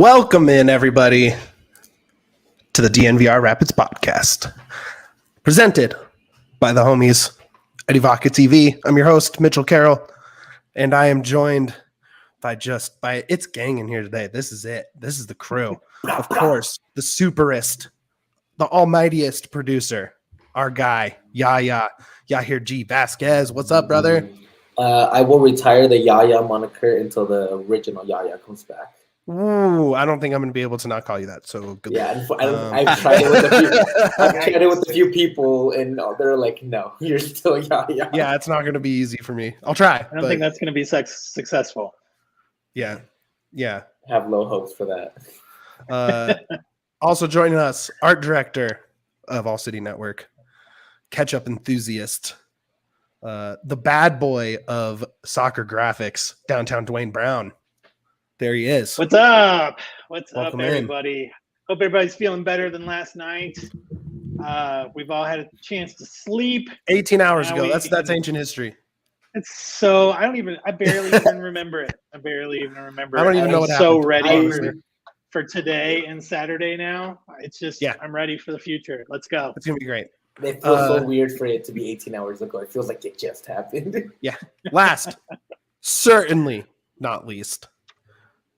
Welcome in, everybody, to the DNVR Rapids podcast, presented by the homies at Evoca TV. I'm your host, Mitchell Carroll, and I am joined by it's gang in here today. This is it. This is the crew. Of course, the superest, the almightiest producer, our guy, Yahir G. Vazquez. What's up, brother? I will retire the Yaya moniker until the original Yaya comes back. Ooh, I don't think I'm going to be able to not call you that. So good. Yeah, I've tried it with a few. I've tried it with a few people, and they're like, "No, you're still Yaya." Yeah, it's not going to be easy for me. I'll try. I don't think that's going to be successful. Yeah. I have low hopes for that. Also joining us, art director of All City Network, catch-up enthusiast, the bad boy of soccer graphics, downtown Duane Brown. There he is. What's up? Welcome up, everybody? Hope everybody's feeling better than last night. We've all had a chance to sleep. 18 hours ago. That's ancient history. It's so I barely even remember it. I don't even know what happened. So ready for today and Saturday now. It's just I'm ready for the future. Let's go. It's gonna be great. It feels so weird for it to be 18 hours ago. It feels like it just happened. Yeah. Last, certainly not least,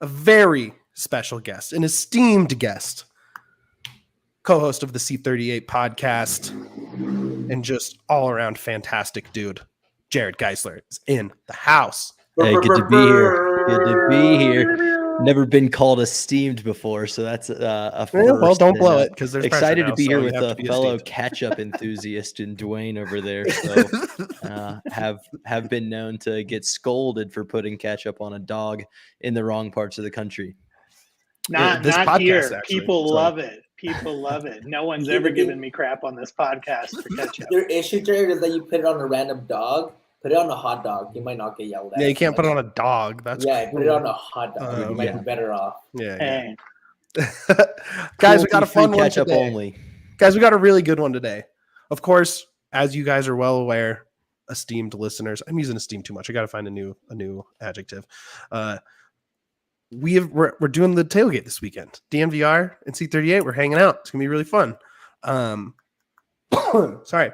a very special guest, an esteemed guest, co-host of the C38 podcast, and just all-around fantastic dude, Jared Geisler is in the house. Hey, good to be here. Never been called esteemed before, so that's a first. Well, don't blow it, because there's excited to be here with a fellow esteemed. catch-up enthusiast in Duane over there. So have been known to get scolded for putting ketchup on a dog in the wrong parts of the country. Not here. Actually, People love it. People love it. No one's ever given me crap on this podcast for ketchup. Your issue, Jared, is that you put it on a random dog. Put it on a hot dog. You might not get yelled at. Yeah, you can't put it on a dog. That's cool. Put it on a hot dog. You might be better off. Yeah. Guys, we got a fun one today. Only. Guys, we got a really good one today. Of course, as you guys are well aware, esteemed listeners, I'm using esteemed too much. I got to find a new adjective. We're doing the tailgate this weekend. DNVR and C38. We're hanging out. It's gonna be really fun. Sorry.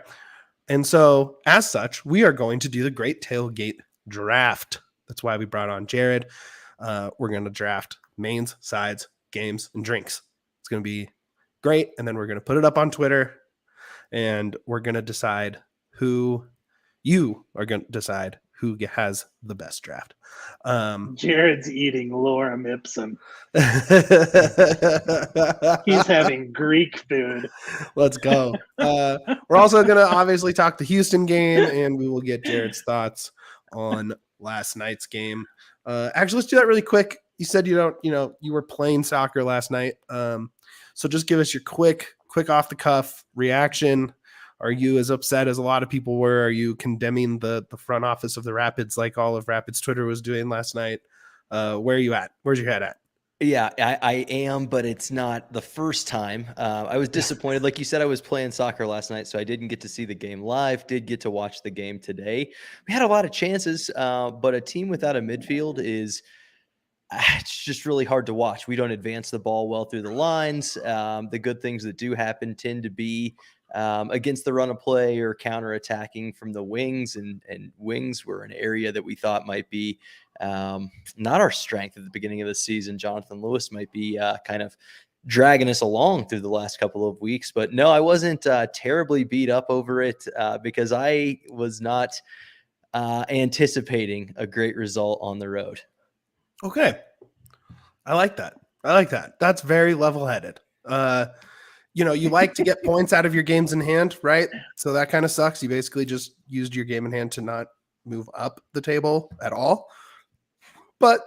And so, as such, we are going to do the Great Tailgate Draft. That's why we brought on Jared. We're going to draft mains, sides, games, and drinks. It's going to be great. And then we're going to put it up on Twitter. And we're going to decide who has the best draft. Jared's eating lorem ipsum. He's having Greek food. Let's go. We're also going to obviously talk the Houston game, and we will get Jared's thoughts on last night's game. Actually, let's do that really quick. You said you were playing soccer last night. So just give us your quick off the cuff reaction. Are you as upset as a lot of people were? Are you condemning the front office of the Rapids like all of Rapids Twitter was doing last night? Where are you at? Where's your head at? Yeah, I am, but it's not the first time. I was disappointed. Like you said, I was playing soccer last night, so I didn't get to see the game live. Did get to watch the game today. We had a lot of chances, but a team without a midfield it's just really hard to watch. We don't advance the ball well through the lines. The good things that do happen tend to be against the run of play or counterattacking from the wings, and wings were an area that we thought might be not our strength at the beginning of the season. Jonathan Lewis might be kind of dragging us along through the last couple of weeks, but no, I wasn't terribly beat up over it because I was not anticipating a great result on the road. Okay. I like that. That's very level-headed. You like to get points out of your games in hand, right? So that kind of sucks. You basically just used your game in hand to not move up the table at all. But,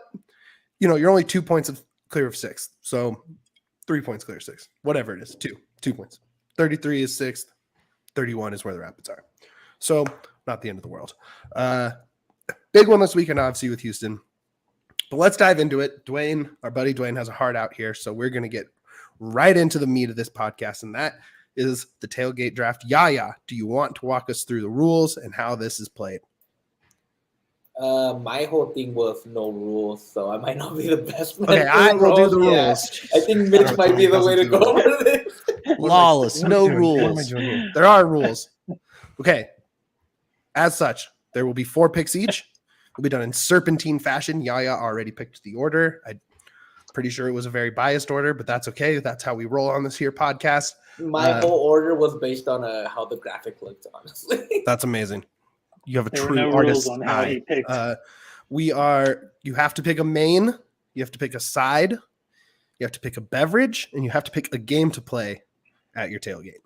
you're only 2 points clear of sixth. So 3 points clear of sixth. Whatever it is, 2 points. 33 is sixth. 31 is where the Rapids are. So not the end of the world. Big one this weekend, obviously, with Houston. But let's dive into it. Duane, our buddy Duane, has a heart out here. So we're going to get right into the meat of this podcast, and that is the tailgate draft. Yaya, do you want to walk us through the rules and how this is played? My whole thing was no rules, so I might not be the best man. Okay, I will do the Yeah. rules. I think Mitch might be the way to go for this. Lawless, no What am I rules. doing here? There are rules. Okay. As such, there will be 4 picks each. It'll be done in serpentine fashion. Yaya already picked the order. I'm pretty sure it was a very biased order, but that's okay. That's how we roll on this here podcast. My whole order was based on how the graphic looked, honestly. That's amazing. You have a There were true no artist rules on how he picked. you have to pick a main, you have to pick a side, you have to pick a beverage, and you have to pick a game to play at your tailgate.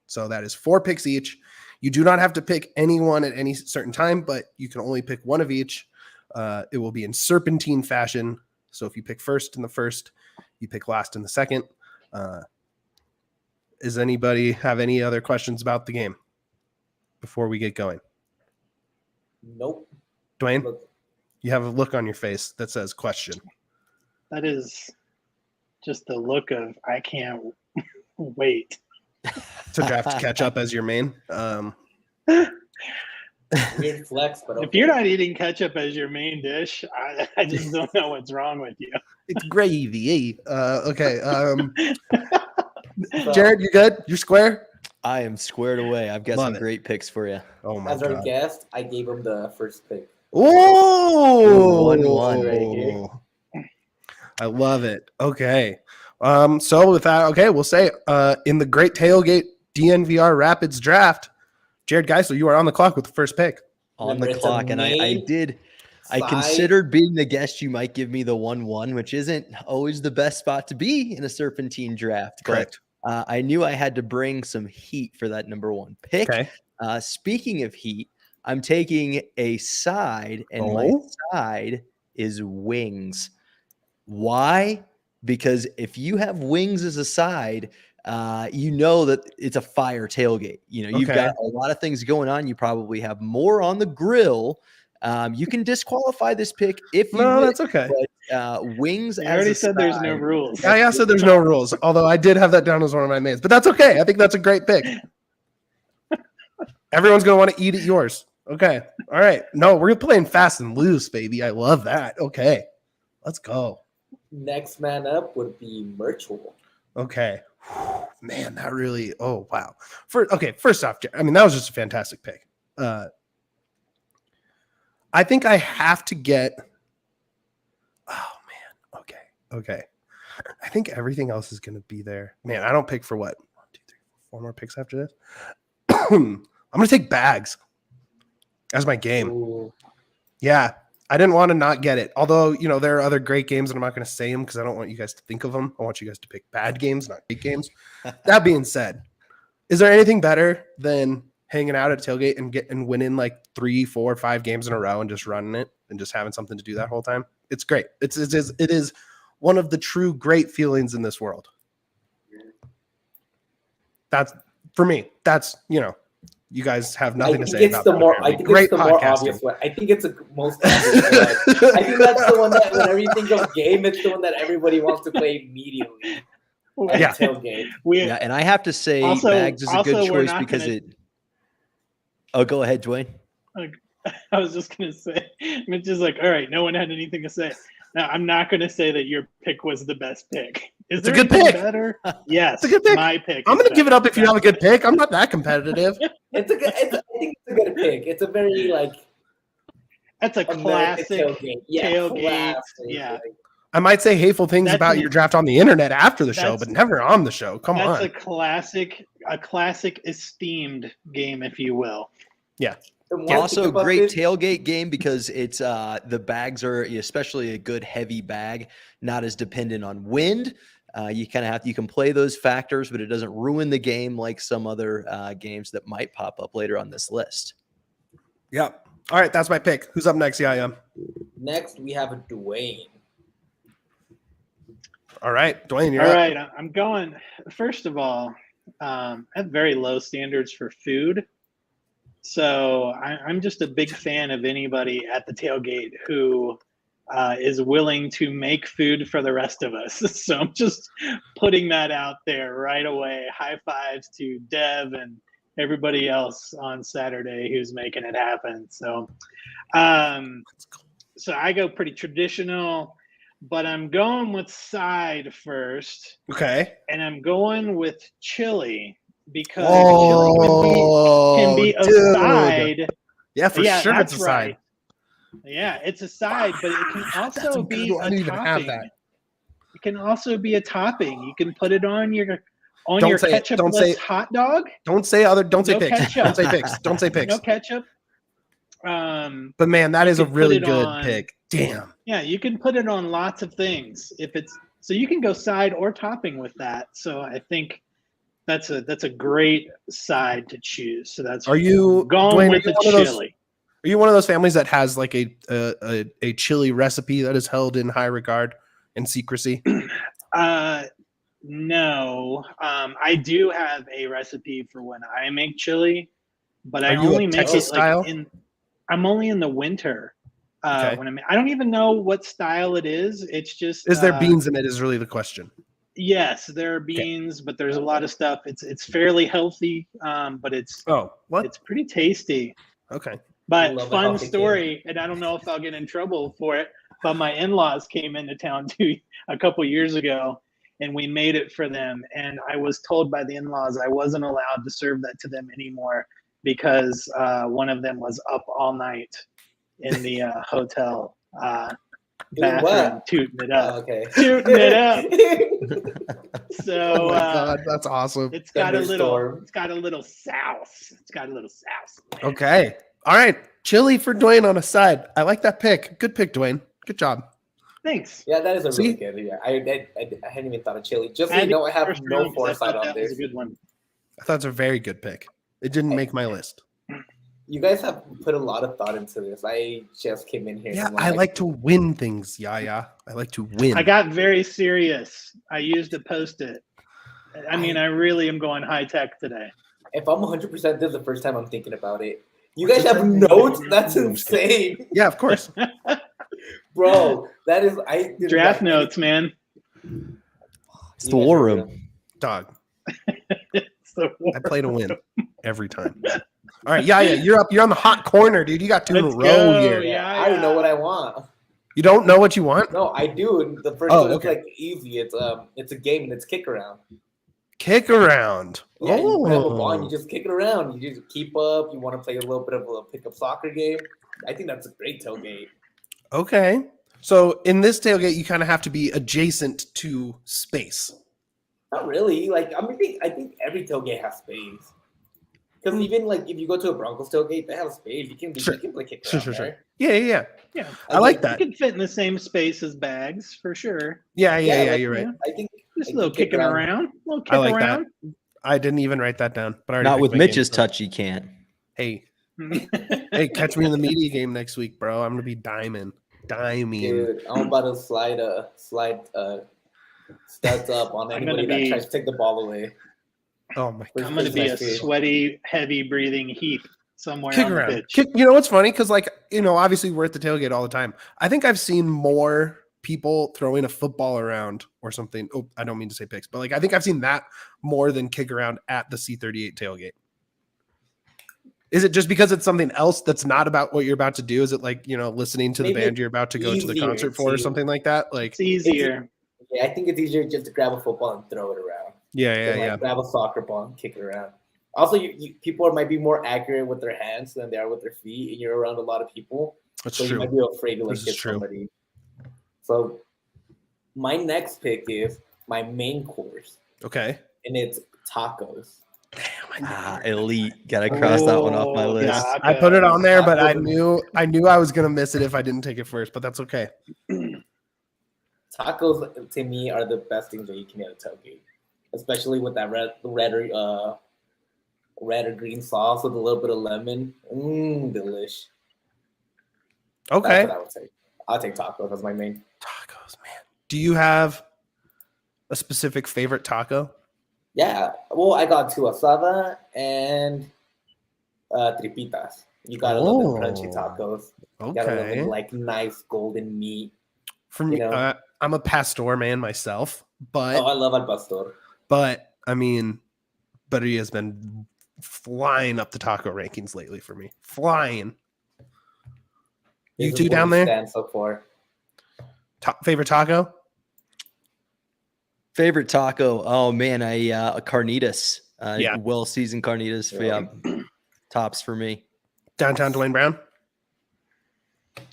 So that is 4 picks each. You do not have to pick anyone at any certain time, but you can only pick one of each. It will be in serpentine fashion. So if you pick first in the first, you pick last in the second. Does anybody have any other questions about the game before we get going? Nope. Duane, you have a look on your face that says question. That is just the look of I can't wait. To draft catch up as your main. Weird flex, but okay. If you're not eating ketchup as your main dish, I just don't know what's wrong with you. It's gravy. Okay. Jared, you good? You're square? I am squared away. I've got Love some it. great picks for you. Oh my As our god. guest, I gave him the first pick. Oh, 1-1 right here. I love it. Okay. So with that, okay, we'll say in the Great Tailgate DNVR Rapids draft, Jared Geisler, you are on the clock with the first pick. On Remember, the it's clock, a and I main did. I side. considered being the guest. You might give me the 1-1, which isn't always the best spot to be in a serpentine draft. Correct. But, I knew I had to bring some heat for that number 1 pick. Okay. Speaking of heat, I'm taking a side, and my side is wings. Why? Because if you have wings as a side, you know that it's a fire tailgate. You know, you've got a lot of things going on. You probably have more on the grill. You can disqualify this pick if you No, wish, that's okay. But, wings. I as already a said there's side- no rules. Yeah, I said there's no rules, although I did have that down as one of my mains, but that's okay. I think that's a great pick. Everyone's going to want to eat at yours. Okay. All right. No, we're playing fast and loose, baby. I love that. Okay. Let's go. Next man up would be Merchel. Okay. Man, that really, oh, wow. First off, I mean, that was just a fantastic pick. I think I have to get, oh, man. Okay. I think everything else is going to be there. Man, I don't pick for what? 1, 2, 3, 4 more picks after this. I'm going to take bags as my game. Ooh. Yeah. I didn't want to not get it. Although, you know, there are other great games and I'm not going to say them because I don't want you guys to think of them. I want you guys to pick bad games, not great games. That being said, is there anything better than hanging out at a tailgate and winning like 3, 4, 5 games in a row and just running it and just having something to do that whole time? It's great. It is one of the true great feelings in this world. That's for me. That's, you know, you guys have nothing to say about that. I think it's the more obvious one. I think it's the most obvious one. I think that's the one that whenever you think of game, it's the one that everybody wants to play immediately. Yeah. Tailgate. Yeah, and I have to say bags is a good choice because it. Oh, go ahead, Duane. I was just gonna say, Mitch is like, all right, no one had anything to say. Now, I'm not going to say that your pick was the best pick. Is there a good anything pick. Better? Yes, it's a good pick. My pick. I'm going to give it up if you have a good pick. I'm not that competitive. I think it's a good pick. It's a very That's a classic tailgate. Classic. Yeah. I might say hateful things about your draft on the internet after the show, but never on the show. Come on. That's a classic esteemed game, if you will. Yeah. Also a great tailgate game because it's the bags are especially a good heavy bag, not as dependent on wind. You can play those factors, but it doesn't ruin the game like some other games that might pop up later on this list. Yep. All right, that's my pick. Who's up next? Yeah, I am. Next, we have Duane. All right, Duane, you're all up. right. I'm going. First of all, I have very low standards for food. So I'm just a big fan of anybody at the tailgate who is willing to make food for the rest of us. So I'm just putting that out there right away. High fives to Dev and everybody else on Saturday who's making it happen. So so I go pretty traditional, but I'm going with side first. Okay. And I'm going with chili because chili can be a side. Yeah, for sure it's a side. Yeah, it's a side, but it can also be a topping. It can also be a topping. You can put it on your ketchup-less hot dog. Don't say pigs. Ketchup. Don't say pigs. Don't say pigs. No ketchup. But man, that is a really good pick. Damn. Yeah, you can put it on lots of things. So you can go side or topping with that. So I think that's a great side to choose. So that's going Duane, with the chili. Are you one of those families that has like a chili recipe that is held in high regard and secrecy? No. I do have a recipe for when I make chili, but I you only a make Texas it style? I'm only in the winter. Okay. When I don't even know what style it is. It's just is there beans in it is really the question. Yes, there are beans, but there's a lot of stuff. It's fairly healthy, but it's pretty tasty. Okay. But fun story, and I don't know if I'll get in trouble for it, but my in-laws came into town a couple years ago, and we made it for them. And I was told by the in-laws I wasn't allowed to serve that to them anymore because one of them was up all night in the hotel bathroom tooting it up. Tooting it up. So oh my God, that's awesome. It's got a little sauce. Okay. All right. Chili for Duane on a side. I like that pick. Good pick, Duane. Good job. Thanks. Yeah, that is a really good. Yeah, I hadn't even thought of chili. Just so you know, I have no foresight on this. A good one. I thought it was a very good pick. It didn't make my list. You guys have put a lot of thought into this. I just came in here. Yeah, I like to win things, Yaya. I like to win. I got very serious. I used a Post-it. I mean, I really am going high tech today. If I'm 100%, this is the first time I'm thinking about it. You guys have notes? That's insane. Yeah, of course. Bro, that is draft notes, man. It's the war room. Dog. I play to win every time. All right, yeah, you're up. You're on the hot corner, dude. You got two in a row here. Yeah, I already know what I want. You don't know what you want? No, I do. The first one is like easy. It's a game and it's kick around. Kick around. Yeah, you have a ball and you just kick it around. You just keep up. You want to play a little bit of a pickup soccer game. I think that's a great tailgate. Okay. So in this tailgate, you kind of have to be adjacent to space. Not really. Like I think every tailgate has space. Because even like if you go to a Broncos tailgate, they have space. You can play kick around. Sure. Yeah. I like that. You can fit in the same space as bags for sure. Yeah. You're right. I think just a little kicking around. A little kick I like around. That. I didn't even write that down. But not with Mitch's touch, you can't. Hey, catch me in the media game next week, bro. I'm gonna be diming. Dude, I'm about to slide stats up on anybody that tries to take the ball away. Oh my God. I'm going to be a sweaty, heavy breathing heap somewhere kick on around. the pitch. You know what's funny? Because obviously we're at the tailgate all the time. I think I've seen more people throwing a football around or something. Oh, I don't mean to say picks, but I think I've seen that more than kick around at the C38 tailgate. Is it just because it's something else that's not about what you're about to do? Is it listening to the band you're about to go to the concert for or something like that? Like it's easier. I think it's easier just to grab a football and throw it around. Yeah. Grab a soccer ball and kick it around. Also, people might be more accurate with their hands than they are with their feet, and you're around a lot of people. That's so true. You might be afraid to hit somebody. So my next pick is my main course. Okay. And it's tacos. Damn, elite. Gotta cross that one off my list. Yeah, I put it on there, but I knew I was gonna miss it if I didn't take it first, but that's okay. Tacos to me are the best things that you can get at a tailgate, especially with that red or green sauce with a little bit of lemon. Delish. Okay. That's what I would say. I'll take tacos as my main. Tacos, man. Do you have a specific favorite taco? Yeah. Well, I got two asada and tripitas. You got a little bit crunchy tacos. Okay. Got a little bit nice golden meat. For me, I'm a pastor man myself, but I love al pastor. But I mean, birria has been flying up the taco rankings lately for me. Flying. You This two is what down we there? stand so far. Favorite taco? Favorite taco? Oh man, a carnitas. Yeah. Well-seasoned carnitas. Yeah, tops for me. Downtown Duane Brown?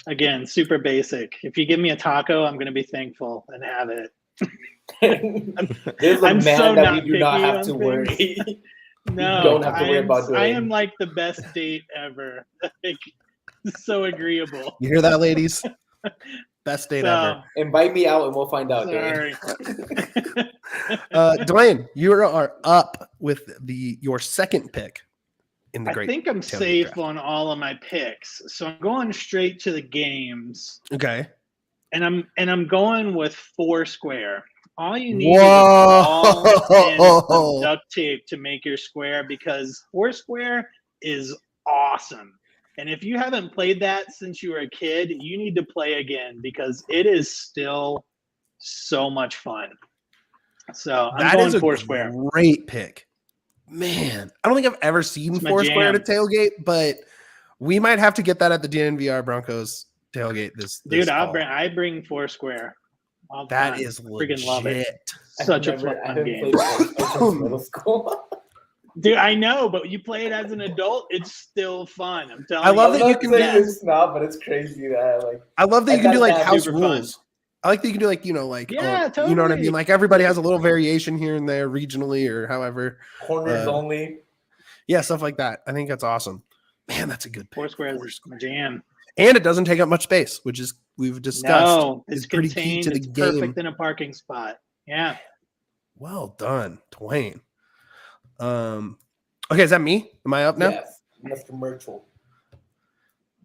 Again, super basic. If you give me a taco, I'm going to be thankful and have it. There's a I'm man so that not we do not picky have on to things. worry. No, don't have to worry about I doing. am like the best date ever. Like, so agreeable. You hear that, ladies? Best date ever. Invite me out and we'll find out. Sorry. Duane, you are up with your second pick in the I great. think I'm tailgate safe draft. on all of my picks, so I'm going straight to the games, Okay. and I'm going with Foursquare. All you need is a Whoa. ball and some duct tape to make your square, because Foursquare is awesome. And if you haven't played that since you were a kid, you need to play again, because it is still so much fun. So I'm That going is a Foursquare. great pick. Man, I don't think I've ever seen It's my Foursquare at a jam. tailgate, but we might have to get that at the DNVR Broncos tailgate this Dude, fall. I bring Foursquare. All the That time. is Freaking love it. legit. Such a I fun haven't game. played since middle school. Dude, I know, but you play it as an adult, it's still fun. I'm telling I love you. that I'm you not can saying do- it's not, but it's crazy that I love that I you can do gotta like have house super fun. rules. I like that you can do like, Yeah, you know what I totally. mean? Like everybody has a little variation here and there regionally or however. corners only. Yeah, stuff like that. I think that's awesome. Man, that's a good pick. Foursquare is my jam. And it doesn't take up much space, which is we've discussed. No, it's is pretty key contained. to the It's game. perfect in a parking spot. Yeah. Well done, Duane. Okay, is that me? Am I up now? Yes, Mr. Myrtle.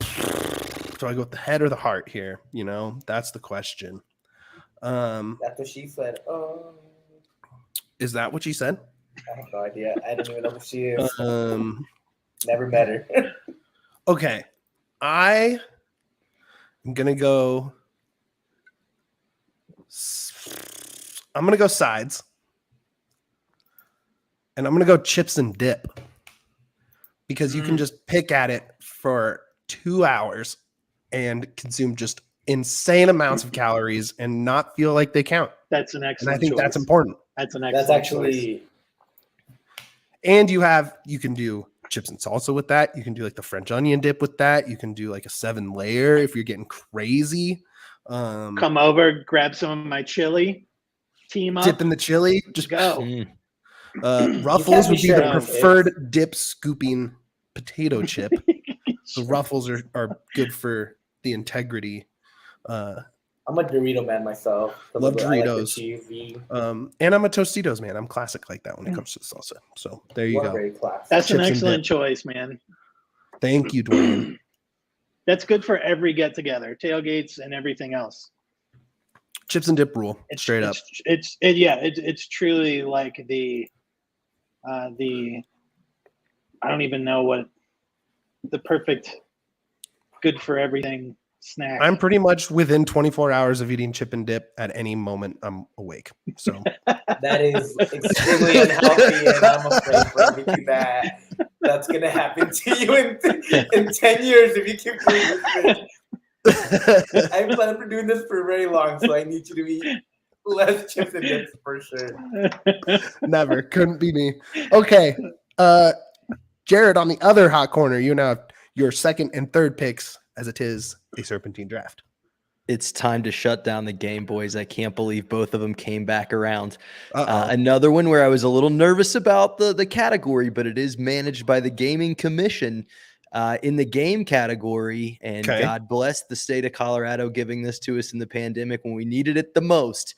Do I go with the head or the heart here? That's the question. That's what she said. Is that what she said? I have no idea. I don't even know who she is. Never met her. Okay. I am gonna go. I'm gonna go sides. And I'm gonna go chips and dip. Because you can just pick at it for 2 hours and consume just insane amounts of calories and not feel like they count. That's an And excellent I think choice. that's important. That's an excellent That's actually choice. And you can do chips and salsa with that. You can do like the French onion dip with that. You can do like a 7-layer if you're getting crazy. Come over, grab some of my chili, team up. Dip in the chili. Just go. Ruffles would be the sharing preferred dip scooping potato chip. The Ruffles are good for the integrity. I'm a Dorito man myself. Love I like the Doritos. cheesy. And I'm a Tostitos man. I'm classic like that when it comes to salsa. So there you You are go. very classy. That's an Chips and excellent dip. choice, man. Thank you, Duane. That's good for every get together, tailgates and everything else. Chips and dip rule, straight up. It's truly like the I don't even know what the perfect good for everything snack. I'm pretty much within 24 hours of eating chip and dip at any moment I'm awake. So That is extremely unhealthy, and I'm afraid for everything that's gonna happen to you in 10 years if you keep doing this. I plan for doing this for very long, so I need you to eat less chips and dips for sure. never couldn't be me. Okay. Jared, on the other hot corner, you now have your second and third picks as it is a serpentine draft. It's time to shut down the game, boys. I can't believe both of them came back around. Another one where I was a little nervous about the category, but it is managed by the Gaming Commission in the game category. And Okay. God bless the state of Colorado giving this to us in the pandemic when we needed it the most.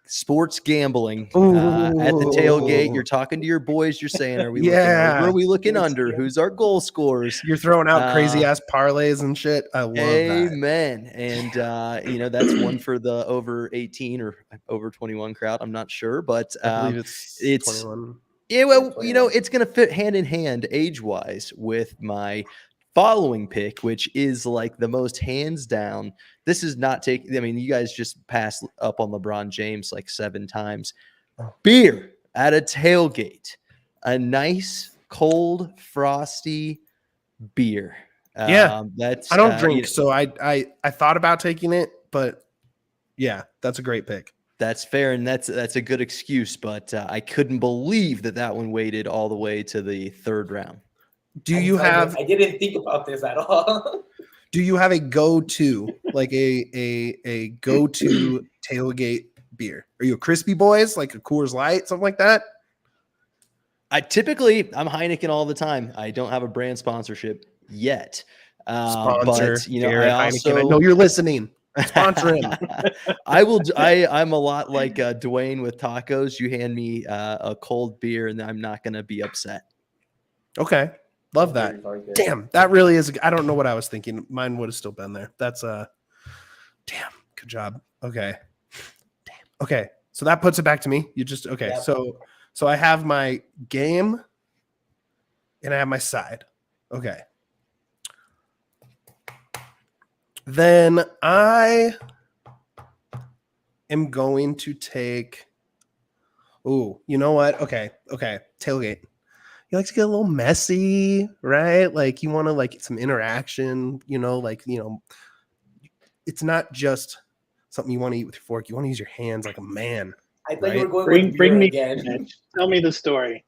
Sports gambling at the tailgate. You're talking to your boys. You're saying, are we looking over? Are we looking under? Who's our goal scorers? You're throwing out crazy ass parlays and shit. I love that. Amen. And that's one for the over 18 or over 21 crowd. I'm not sure, but I believe it's 21. yeah, well, it's going to fit hand in hand age-wise with my following pick, which is like the most hands down. This is not taking, you guys just passed up on LeBron James like 7 times. Beer at a tailgate, a nice cold frosty beer. Yeah. That's I don't drink, you know, so I thought about taking it, but yeah, that's a great pick. that's fair, and that's a good excuse. But I couldn't believe that one waited all the way to the third round. Do you have I didn't think about this at all. Do you have a go-to, like a go-to tailgate beer? Are you a Crispy Boys, like a Coors Light, something like that? I'm Heineken all the time. I don't have a brand sponsorship yet. Sponsor, But you know, Jared I Heineken. I also know you're listening. Sponsor him. I'm a lot like Duane with tacos. You hand me a cold beer, and I'm not going to be upset. Okay, love that. Damn, that really is. I don't know what I was thinking. Mine would have still been there. That's damn, good job. Okay, damn. Okay, so that puts it back to me. You just okay. Yep. So I have my game, and I have my side. Okay. Then I am going to take. Oh, you know what? Okay. Tailgate. You like to get a little messy, right? Like you want to like some interaction. It's not just something you want to eat with your fork. You want to use your hands like a man. I thought Right? you were going Bring with beer me again. Mitch. Tell me the story.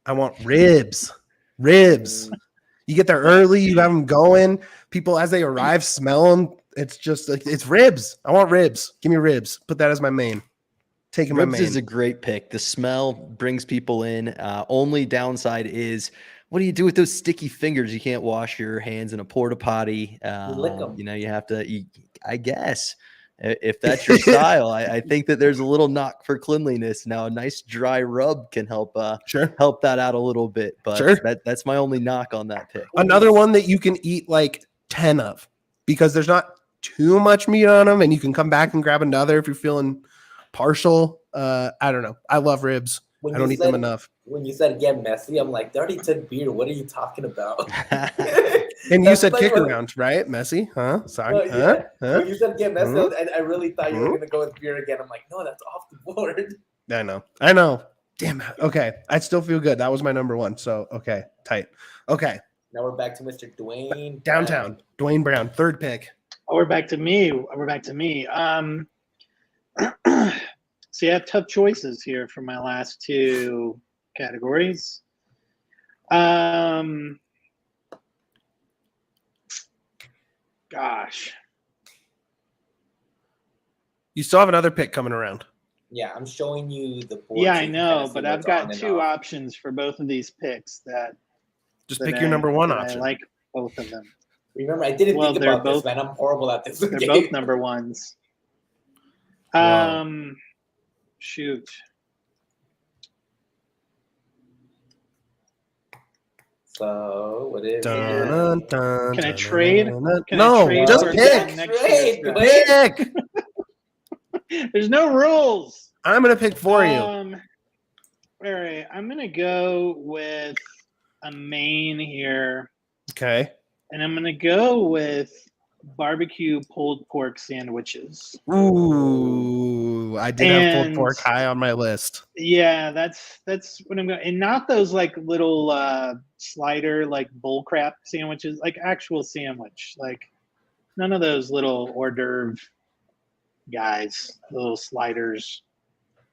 I want ribs. You get there early. You have them going. People as they arrive smell them. It's just like it's ribs. I want ribs. Give me ribs. Put that as my main. Taking my Ribs main. is a great pick. The smell brings people in. Only downside is, what do you do with those sticky fingers? You can't wash your hands in a porta potty. Lick 'em. You have to. I guess if that's your style, I think that there's a little knock for cleanliness. Now, a nice dry rub can help help that out a little bit. But Sure. that's my only knock on that pick. Another one that you can eat like 10 of because there's not too much meat on them, and you can come back and grab another if you're feeling partial. I don't know. I love ribs. I don't eat them enough. When you said get messy, I'm like, they already said beer. What are you talking about? And you That's said like kick what- around, right? Messy, huh? Sorry, No, yeah. huh? When you said get messy, Mhm. and I really thought you were Mhm. gonna go with beer again. I'm like, no, that's off the board. I know. Damn it. Okay, I still feel good. That was my number one. So okay, tight. Okay, Now we're back to Mr. Duane downtown. Duane Brown, third pick. Oh, we're back to me. See, I have tough choices here for my last two categories. Gosh. You still have another pick coming around. Yeah, I'm showing you the board. Yeah, so I you can know, kinda see but what's I've got on and two off. options for both of these picks that Just that pick your number one that option. I like both of them. Remember, I didn't Well, think they're about this, both- man. I'm horrible at this. They're game. both number ones. Wow. Shoot. So what is Dun, it? dun, dun, Can I dun, trade? dun, dun. Can I No, trade just for pick. next Trade, year's wait. draft? Pick. There's no rules. I'm gonna pick for you. All right, I'm gonna go with a main here, Okay. and I'm gonna go with barbecue pulled pork sandwiches. Ooh, I did have pulled And- pork high on my list. Yeah, that's what I'm going. And not those like little slider like bull crap sandwiches, like actual sandwich, like none of those little hors d'oeuvre guys, little sliders,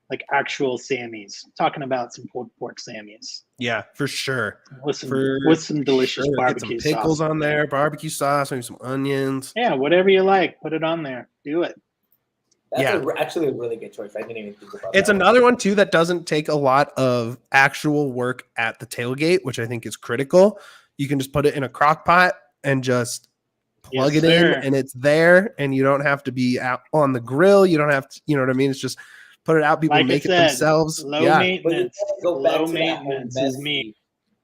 like actual Sammys. Talking about some pulled pork Sammys Yeah, for sure. with some For delicious Sure, get barbecue some pickles sauce. on there, barbecue sauce, maybe some onions. Yeah, whatever you like, put it on there. Do it. That's Yeah. actually a really good choice. I didn't even think about It's that. another one too that doesn't take a lot of actual work at the tailgate, which I think is critical. You can just put it in a crock pot and just plug Yes, it in, sir. and it's there, and you don't have to be out on the grill. You don't have to, you know what I mean? It's just put it out. People Like I make it said, themselves. Low Yeah, But you maintenance. kinda go back Low to that whole maintenance is messy- me.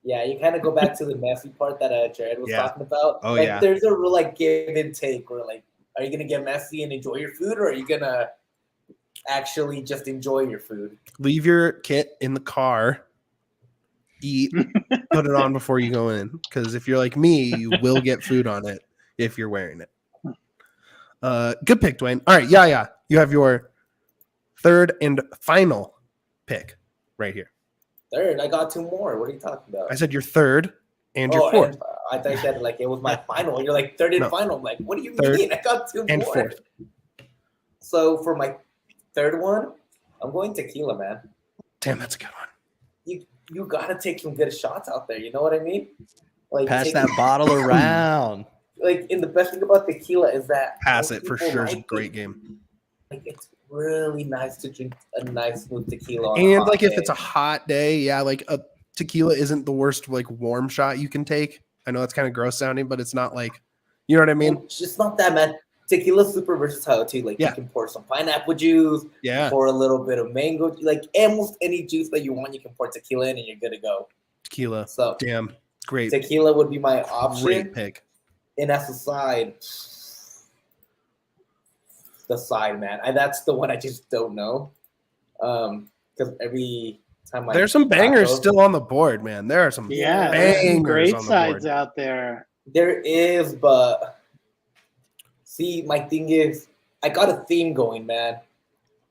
Yeah, you kind of go back to the messy part that Jared was Yeah. talking about. Oh, like, yeah. There's a real like give and take. Where like, are you gonna get messy and enjoy your food, or are you gonna actually just enjoy your food? leave your kit in the car. Eat, put it on before you go in. Because if you're like me, you will get food on it if you're wearing it. Good pick, Duane. All right, yeah. You have your third and final pick right here. Third, I got 2 more. What are you talking about? I said you're third and you're fourth. And I thought you said like it was my final. You're like third and No. final. I'm like, what do you Third mean? I got 2 and more. fourth. So for my third one, I'm going tequila, man. Damn, that's a good one. You gotta take some good shots out there. You know what I mean? Like Pass that bottle around. Like, and the best thing about tequila is that Pass most it for people sure. It's a like great it. game. Like, it's really nice to drink a nice smooth tequila. On a And hot like if day. it's a hot day, yeah, like a tequila isn't the worst like warm shot you can take. I know that's kind of gross sounding, but it's not like, you know what I mean? It's just not that, man. Tequila's super versatile too. Like Yeah. you can pour some pineapple juice, Yeah, pour a little bit of mango, like almost any juice that you want, you can pour tequila in and you're good to go. tequila. So Damn, great, tequila would be my option. great pick. And as a side, the side, man. That's the one I just don't know. Because every time There's some bangers still on the board, man. There are some Yeah, there's bangers some great on the sides board. out there. There is, but see, my thing is, I got a theme going, man.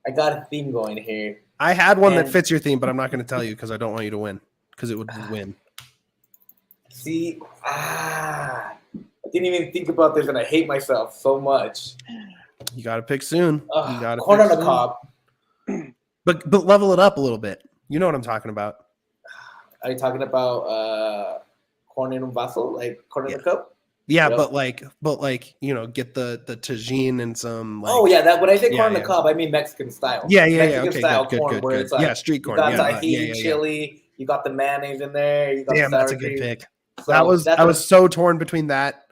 I got a theme going here. I had one that And- fits your theme, but I'm not going to tell you because I don't want you to win because it would win. See, I didn't even think about this, and I hate myself so much. You got to pick soon. You got to Corn on pick the soon. cob. But level it up a little bit. You know what I'm talking about. Are you talking about corn in a vaso, like corn in Yeah. a cup? Yeah, Yep. but like get the tagine and some. Like, Oh yeah, that when I say Yeah, corn on yeah. the cob, I mean Mexican style. yeah. Mexican Okay, style good, corn, good, where good. it's like Yeah, street corn. you got Yeah, tahini, chili, you got the mayonnaise in there, you got Damn, the sour that's a good cream. pick. So I was that's so torn between that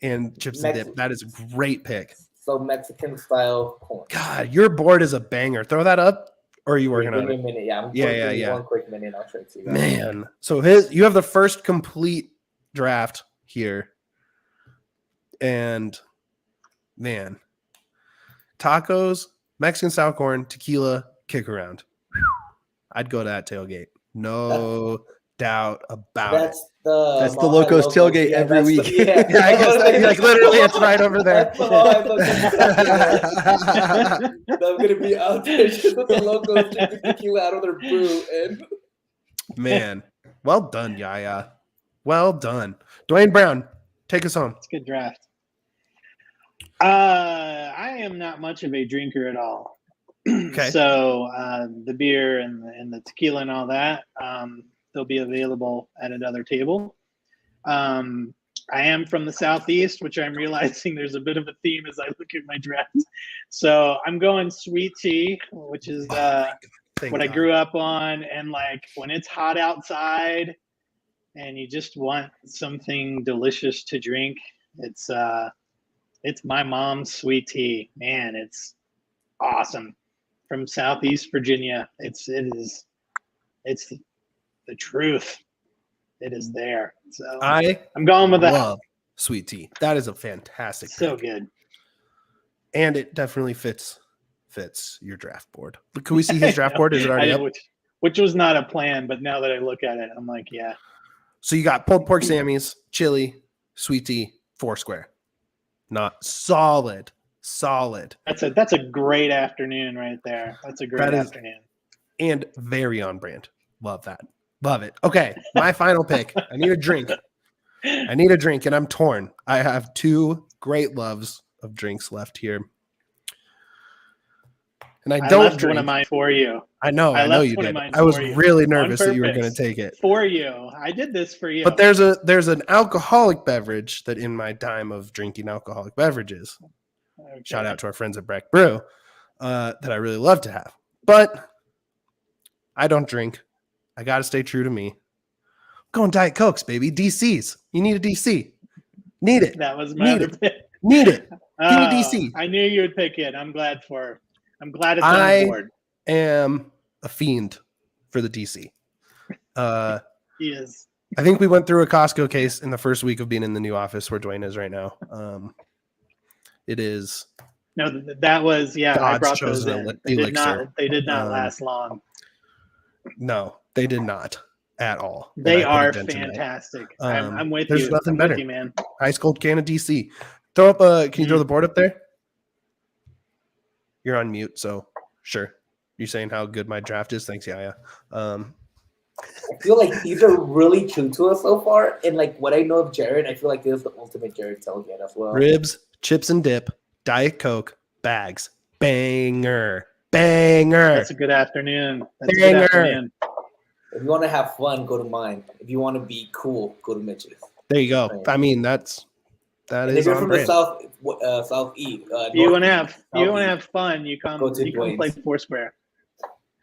and chips and Mex- dip. That is a great pick. so Mexican style corn. God, your board is a banger. Throw that up, or are you working Give on me it? a minute, yeah. Yeah. One quick minute, I'll show it to you guys. Man, so you have the first complete draft here, and man, tacos, Mexican style corn, tequila, kick around. I'd go to that tailgate. No doubt about it. That's the Locos tailgate every that's week. Yeah, I guess like literally it's right over there. That's the Mojave tailgate. I'm gonna be out there just with the Locos drinking tequila out of their brew, and Man, well done, Yaya. Well done. Duane Brown, take us home. It's a good draft. I am not much of a drinker at all. Okay. So the beer and the tequila and all that, they'll be available at another table. I am from the Southeast, which I'm realizing there's a bit of a theme as I look at my draft. So I'm going sweet tea, which is Thank what I God. grew up on. And like when it's hot outside and you just want something delicious to drink, it's my mom's sweet tea. Man, it's awesome. From Southeast Virginia. It's the truth. It is there. So I'm going with that. love sweet tea. That is a fantastic So pick. good. And it definitely fits your draft board. Can we see his draft board? Is it already I up? know, which was not a plan, but now that I look at it, I'm like, yeah. So you got pulled pork Sammy's, chili, sweet tea, Foursquare. Not solid. That's a great afternoon right there. That's a great That is- afternoon. And very on brand. Love that. Love it. Okay, my final pick. I need a drink. And I'm torn. I have two great loves of drinks left here. And I don't left drink. one of mine for you. I know left you one of did. mine I was for you. really On nervous that you were going to purpose. take it. For you. I did this for you. But there's an alcoholic beverage that in my time of drinking alcoholic beverages, Okay. shout out to our friends at Breck Brew, that I really love to have. But I don't drink. I got to stay true to me. I'm going Diet Cokes, baby. DCs. You need a DC. Need it. That was my Need other it. pick. Need it. Give me Oh, DC. I knew you would pick it. I'm glad it's on I- the board. Am a fiend for the DC. He is. I think we went through a Costco case in the first week of being in the new office where Duane is right now. It is No, that was I God's brought those chosen in. elixir. They did not Um, last long. no, they did not at all. And They I put a are dent in that. fantastic. Um, I'm with there's you. nothing I'm better. with you, man. Ice cold can of DC. Throw up a. Can you throw the board up there? You're on mute, so sure. You're saying how good my draft is. Thanks, Yaya. I feel like these are really true to us so far. And like what I know of Jared, I feel like this is the ultimate Jared tailgate as well. Ribs, chips and dip, Diet Coke, bags, banger. That's a good afternoon. That's a good Banger. afternoon. If you want to have fun, go to mine. If you want to be cool, go to Mitch's. There you go. Right. I mean, that And is if you're on from brand. the southeast, You want to have fun? You come Go to play Duane's. Foursquare.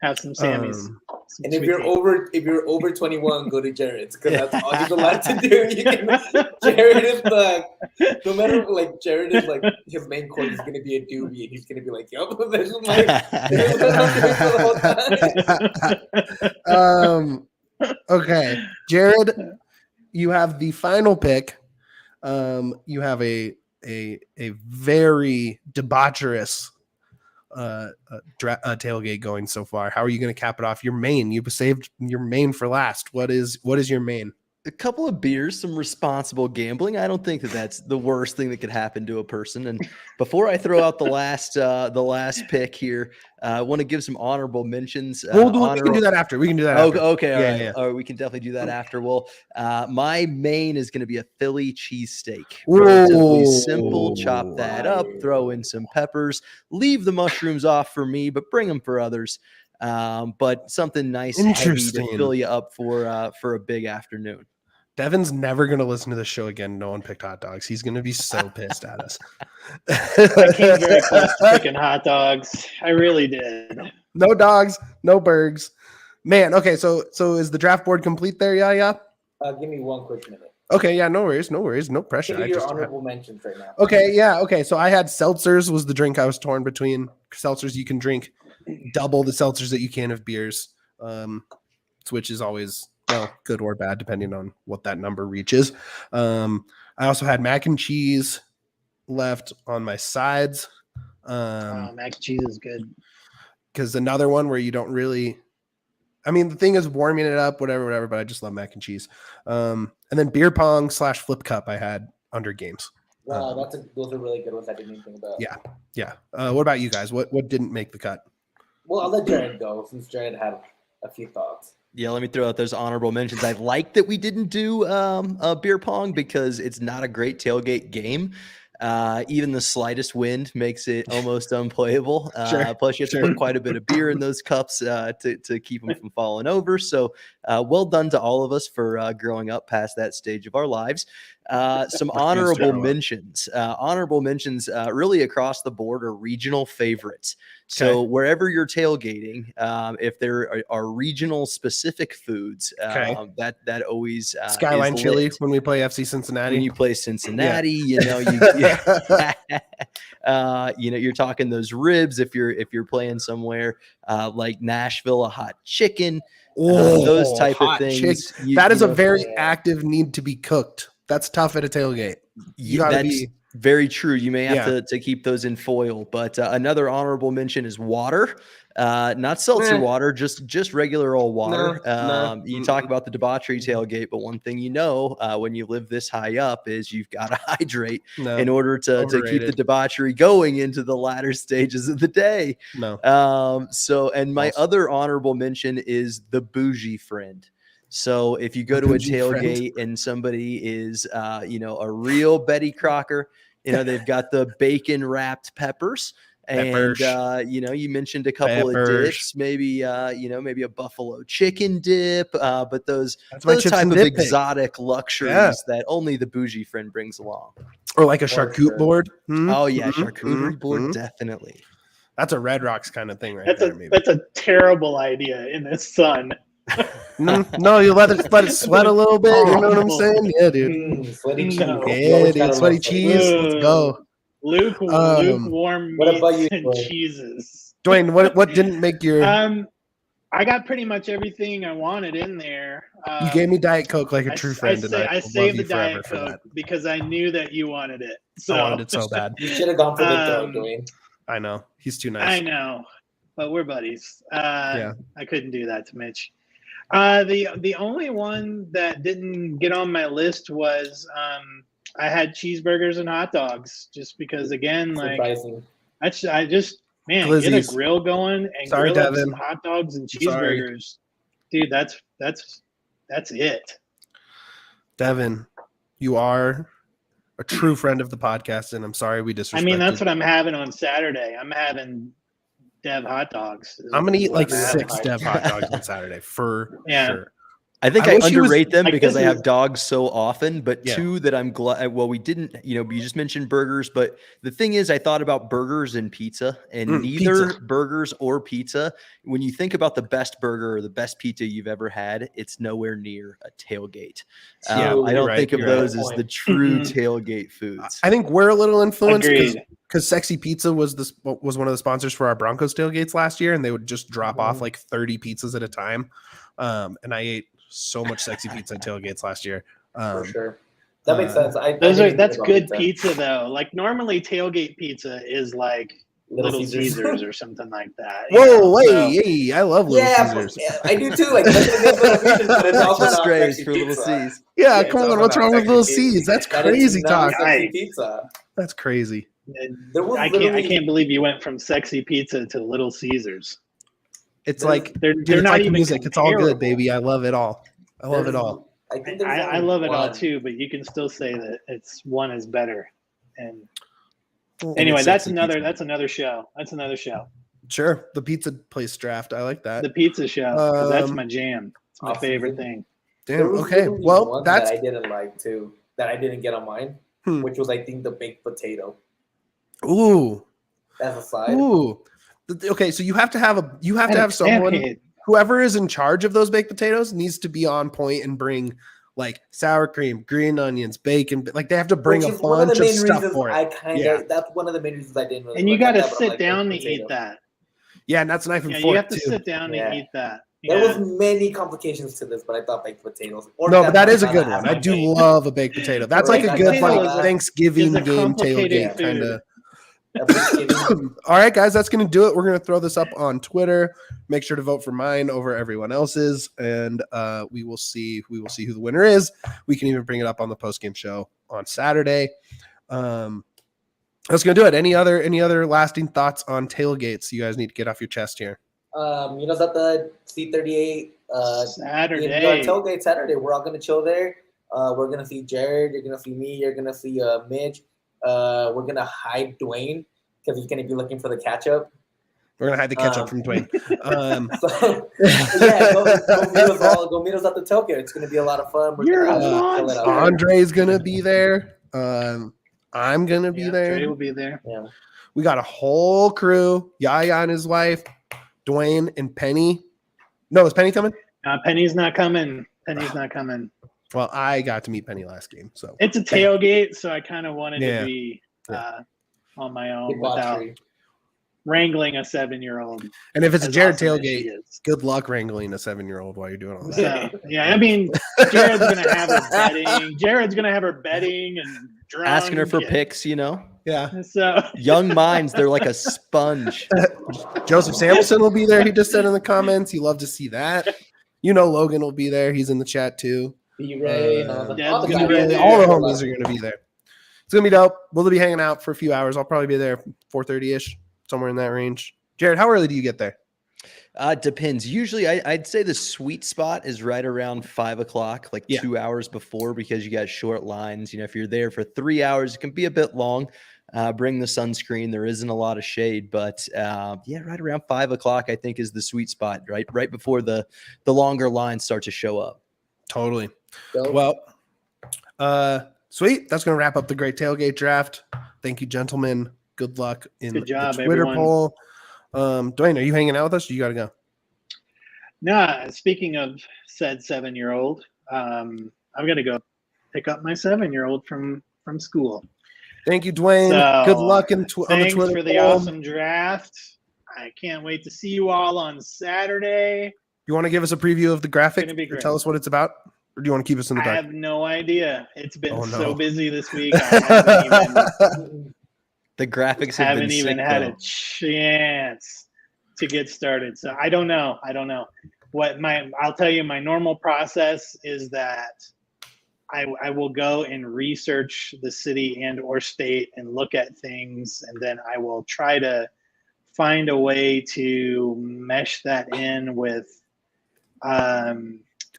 Have some Sammys. Some And if sweet you're tea. over 21, go to Jared's because that's all he's allowed to do. Jared is no matter like Jared is like his main course is gonna be a doobie and he's gonna be like, yup, this is what I'm doing for the whole time. Okay, Jared, you have the final pick. You have a very debaucherous tailgate going so far. How are you going to cap it off? Your main. You saved your main for last. What is your main? A couple of beers, some responsible gambling. I don't think that's the worst thing that could happen to a person. And before I throw out the last pick here, I want to give some honorable mentions. We can do that after. We can do that. After. Okay, all Yeah, right. yeah. All right, we can definitely do that after. Well, my main is going to be a Philly cheesesteak. Whoa. Relatively simple. Chop that up, throw in some peppers, leave the mushrooms off for me, but bring them for others. But something nice, heavy Interesting. to fill you up for a big afternoon. Devin's never going to listen to the show again. No one picked hot dogs. He's going to be so pissed at us. I came very close to picking hot dogs. I really did. No dogs, no burgs. Man, okay, so is the draft board complete there? Yeah. Give me one quick minute. Okay, yeah, no worries, no pressure. Give me your honorable mentions right now. Okay, yeah, okay. So I had seltzers was the drink I was torn between. Seltzers you can drink double the seltzers that you can of beers, which is always good or bad depending on what that number reaches. I also had mac and cheese left on my sides. Mac and cheese is good. Because another one where you don't really, I mean, the thing is warming it up, whatever, but I just love mac and cheese. And then beer pong / flip cup I had under games. Wow, those are really good ones I didn't even think about. Yeah. What about you guys? What didn't make the cut? Well, I'll let Jared go since Jared had a few thoughts. Yeah, let me throw out those honorable mentions. I like that we didn't do beer pong because it's not a great tailgate game. Even the slightest wind makes it almost unplayable. Sure, Plus, you have to put quite a bit of beer in those cups to keep them from falling over. So well done to all of us for growing up past that stage of our lives. Some honorable mentions. Honorable mentions really across the board are regional favorites. So wherever you're tailgating, if there are regional specific foods, that always Skyline Chili when we play FC Cincinnati. When you play Cincinnati, you're talking those ribs. If you're playing somewhere like Nashville, a hot chicken, those type of things. That is a very active need to be cooked. That's tough at a tailgate. That's very true. You may have to keep those in foil. But another honorable mention is water. Not seltzer water, just regular old water. You talk about the debauchery tailgate, but one thing when you live this high up is you've got to hydrate in order to keep the debauchery going into the latter stages of the day. And my other honorable mention is the bougie friend. So if you go to a tailgate and somebody is, a real Betty Crocker, they've got the bacon wrapped peppers. And you mentioned a couple of dips, maybe a buffalo chicken dip, but those type of exotic luxuries that only the bougie friend brings along, or like a charcuterie board. Oh yeah, charcuterie board, definitely. That's a Red Rocks kind of thing, right there. Maybe that's a terrible idea in the sun. No, you let it sweat a little bit. You know what I'm saying? Yeah, dude. Sweaty cheese. Yeah, dude. Sweaty cheese. Let's go. Lukewarm what about meats you, and cheeses. Duane, what didn't make your? I got pretty much everything I wanted in there. You gave me Diet Coke like a true friend, I saved the Diet Coke because I knew that you wanted it. So I wanted it so bad. You should have gone for the Duane. I know he's too nice. I know, but we're buddies. I couldn't do that to Mitch. The only one that didn't get on my list was I had cheeseburgers and hot dogs just because again Surprising. get a grill going and grill up some hot dogs and cheeseburgers dude, that's it. Devin, you are a true friend of the podcast, and I'm sorry we disrespected. I mean, that's what I'm having on Saturday. I'm having Dev hot dogs. I'm gonna eat like What I'm having. 6 Dev hot dogs on Saturday for sure. I think I I wish he was- underrate them like, because this I have is- dogs so often, but Yeah. two that I'm glad. Well, we didn't, you just mentioned burgers, but the thing is, I thought about burgers and pizza, and neither pizza. burgers or pizza. When you think about the best burger or the best pizza you've ever had, it's nowhere near a tailgate. Yeah, I don't you're think right, of you're those right. as the true Mhm. tailgate foods. I think we're a little influenced Agreed. because Sexy Pizza was one of the sponsors for our Broncos tailgates last year, and they would just drop off like 30 pizzas at a time. And I ate so much Sexy Pizza at tailgates last year. For sure. That makes sense. That's good pizza though. Like normally tailgate pizza is like Little Caesars or something like that. you Whoa, know? So- hey, I love Little Caesars. Yeah, I do too. Like, that's the Little Caesars, but it's also Extra not strays sexy for little pizza. C's. Yeah, it's come also on, what's not wrong with sexy Little pizza. C's? That's That is crazy not talk. sexy Nice. pizza. That's crazy. There was I literally- can't believe you went from Sexy Pizza to Little Caesars. It's There's- like They're dude, they're it's not like even music. It's all good, comparable. baby. I love it all. I love it all. I think there's I only love it all one. too, but you can still say that one is better. And And anyway, it's that's Sexy another Pizza. that's another show. That's another show. Sure. The pizza place draft. I like that. The pizza show. 'Cause that's Um, my jam. It's my awesome. favorite thing. There Damn. was Okay. literally Well, one that's that I didn't like too. That I didn't get on mine, which was I think the baked potato. ooh. As a side. Ooh. Okay, so you have to have someone, Stampede. whoever is in charge of those baked potatoes needs to be on point and bring like sour cream, green onions, bacon. Like they have to bring Which a is one bunch the of main stuff reasons for it. I kind of. Yeah. That's one of the main reasons I didn't really. And you look got at to that, but I'm sit like, down to baked eat potato. that. Yeah, and that's knife and Yeah, fork you have to too. sit down Yeah. to eat that. There Yeah. was many complications to this, but I thought baked potatoes. No, but that is a good banana one. I has do my love a baked potato. That's like a Baked good potato like is a- Thanksgiving is a game complicated tailgate kind of. Thanksgiving. All right, guys, that's going to do it. We're going to throw this up on Twitter. Make sure to vote for mine over everyone else's, and we will see who the winner is. We can even bring it up on the post game show on Saturday. That's going to do it. Any other lasting thoughts on tailgates you guys need to get off your chest here? It's at the C38 Saturday. DNVR tailgate Saturday. We're all gonna chill there. We're gonna see Jared. You're gonna see me. You're gonna see Mitch. We're gonna hide Duane because he's gonna be looking for the catch up. We're going to hide the ketchup from Duane. So yeah, go meet us all. Go meet us at the tailgate. It's gonna be a lot of fun. We're You're gonna a chill it out monster. there. Andre's going to be there. I'm going to be Yeah, there. Trey will be there. Yeah. We got a whole crew. Yaya and his wife, Duane and Penny. No, is Penny coming? Penny's not coming. Penny's not coming. Well, I got to meet Penny last game, so It's a tailgate, so I kind of wanted Yeah. to be on my own Big without debauchery. wrangling a 7-year-old. and if it's a as Jared awesome as she tailgate, is. good luck wrangling a 7-year-old while you're doing all that. So, yeah, I mean, Jared's gonna have her betting. Jared's gonna have her betting and drunk. Asking her for and- picks, Yeah. So Young minds, they're like a sponge. Joseph Samuelson will be there. He just said in the comments. You love to see that. Logan will be there. He's in the chat too. B-Ray and all the Deb's all the gonna guys. be there. All the homies are going to be there. It's going to be dope. We'll be hanging out for a few hours. I'll probably be there 4:30ish, somewhere in that range. Jared, how early do you get there? Depends. Usually, I'd say the sweet spot is right around 5 o'clock, like Yeah. 2 hours before, because you got short lines. If you're there for 3 hours, it can be a bit long. Bring the sunscreen. There isn't a lot of shade, but right around 5 o'clock, I think, is the sweet spot. Right before the longer lines start to show up. Totally. Dope. Well, sweet. That's going to wrap up the great tailgate draft. Thank you, gentlemen. Good luck in Good job, the Twitter everyone. poll. Duane, are you hanging out with us? Or you got to go. nah, speaking of said 7-year-old, I'm gonna go pick up my 7-year-old from school. Thank you, Duane. So, Good luck on the Thanks Twitter for the poll. awesome draft. I can't wait to see you all on Saturday. You want to give us a preview of the graphic? It's gonna be Or great. tell us what it's about? Or do you want to keep us in the I dark? have no idea. It's been Oh, no. so busy this week. I The graphics haven't even sick, had though. a chance to get started. So I don't know. I'll tell you, my normal process is that I will go and research the city and or state and look at things, and then I will try to find a way to mesh that in with A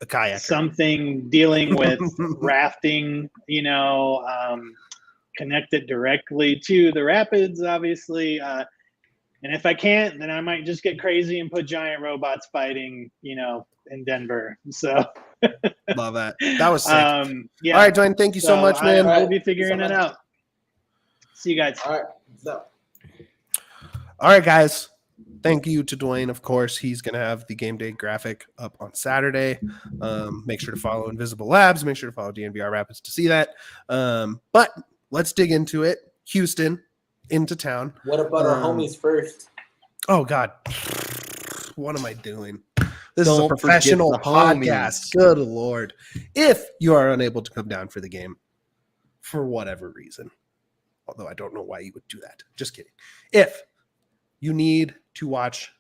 kayaker. something dealing with rafting, connect it directly to the Rapids, obviously. And if I can't, then I might just get crazy and put giant robots fighting, in Denver. So Love that. That was sick. Yeah. All right, Duane, thank you so much, man. I'll be figuring it out. See you guys. All right. So. All right, guys. Thank you to Duane, of course. He's going to have the game day graphic up on Saturday. Make sure to follow Invisible Labs. Make sure to follow DNVR Rapids to see that. But let's dig into it. Houston into town. What about our homies first? Oh, God. What am I doing? This Don't is a professional forget the homies. podcast. Good Lord. If you are unable to come down for the game for whatever reason, although I don't know why you would do that. Just kidding. If you need to watch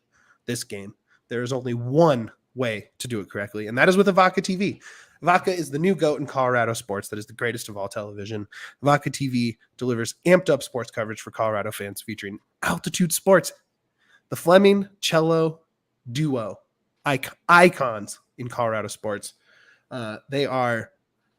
this game, there is only one way to do it correctly, and that is with Avaca TV. Avaca is the new GOAT in Colorado sports that is the greatest of all television. Avaca TV delivers amped up sports coverage for Colorado fans featuring altitude sports. The Fleming Cello duo, icons in Colorado sports. This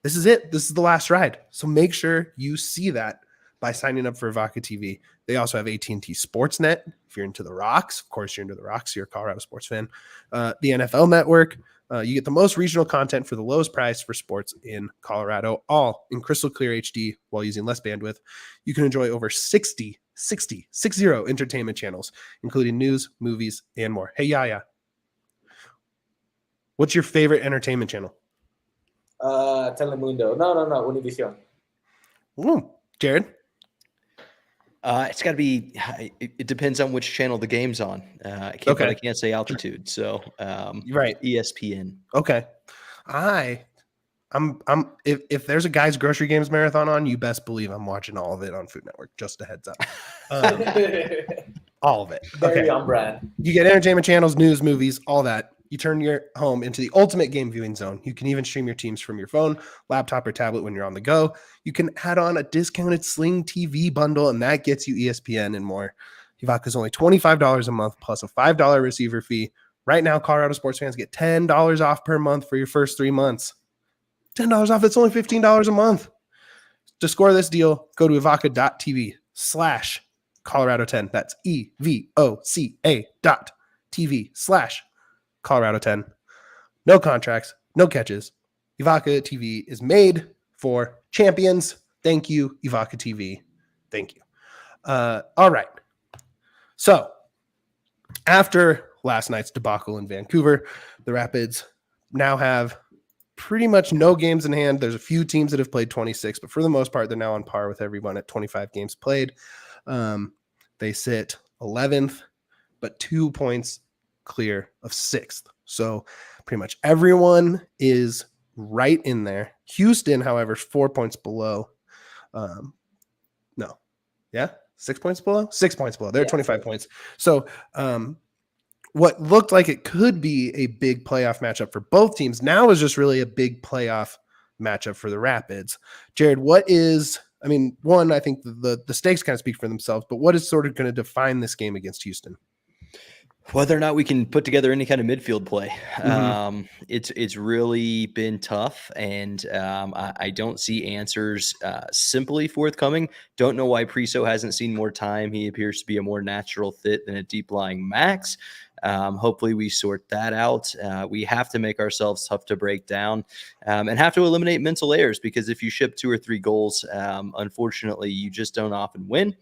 is it. This is the last ride. So make sure you see that by signing up for Avaca TV. They also have AT&T Sportsnet. If you're into the Rocks, of course, you're into the Rocks. You're a Colorado sports fan. The NFL Network. You get the most regional content for the lowest price for sports in Colorado, all in crystal clear HD while using less bandwidth. You can enjoy over 60 entertainment channels, including news, movies, and more. Hey, Yaya, what's your favorite entertainment channel? Telemundo. No, Univision. Jared? It's got to be. It depends on which channel the game's on. I can't say altitude. So, Right. ESPN. Okay. If there's a guys grocery games marathon on, you best believe I'm watching all of it on Food Network. Just a heads up. All of it. Very on brand. You get entertainment channels, news, movies, all that. You turn your home into the ultimate game viewing zone. You can even stream your teams from your phone, laptop, or tablet when you're on the go. You can add on a discounted Sling TV bundle, and that gets you ESPN and more. Avaca is only $25 a month plus a $5 receiver fee. Right now, Colorado sports fans get $10 off per month for your first 3 months. $10 off. That's only $15 a month. To score this deal, go to evoca.tv/Colorado10. That's EVOCA.TV/Colorado10. No contracts, no catches. Avaca TV is made for champions. Thank you, Avaca TV. Thank you. All right. So after last night's debacle in Vancouver, the Rapids now have pretty much no games in hand. There's a few teams that have played 26, but for the most part, they're now on par with everyone at 25 games played. They sit 11th, but 2 points clear of 6th. So pretty much everyone is right in there. Houston, however, 4 points below. 6 points below? 6 points below. They're 25 points. So what looked like it could be a big playoff matchup for both teams now is just really a big playoff matchup for the Rapids. Jared, I think the stakes kind of speak for themselves, but what is sort of going to define this game against Houston? Whether or not we can put together any kind of midfield play. It's really been tough, and I don't see answers simply forthcoming. Don't know why Priso hasn't seen more time. He appears to be a more natural fit than a deep-lying Max. Hopefully we sort that out. We have to make ourselves tough to break down and have to eliminate mental errors, because if you ship 2 or 3 goals, unfortunately, you just don't often win.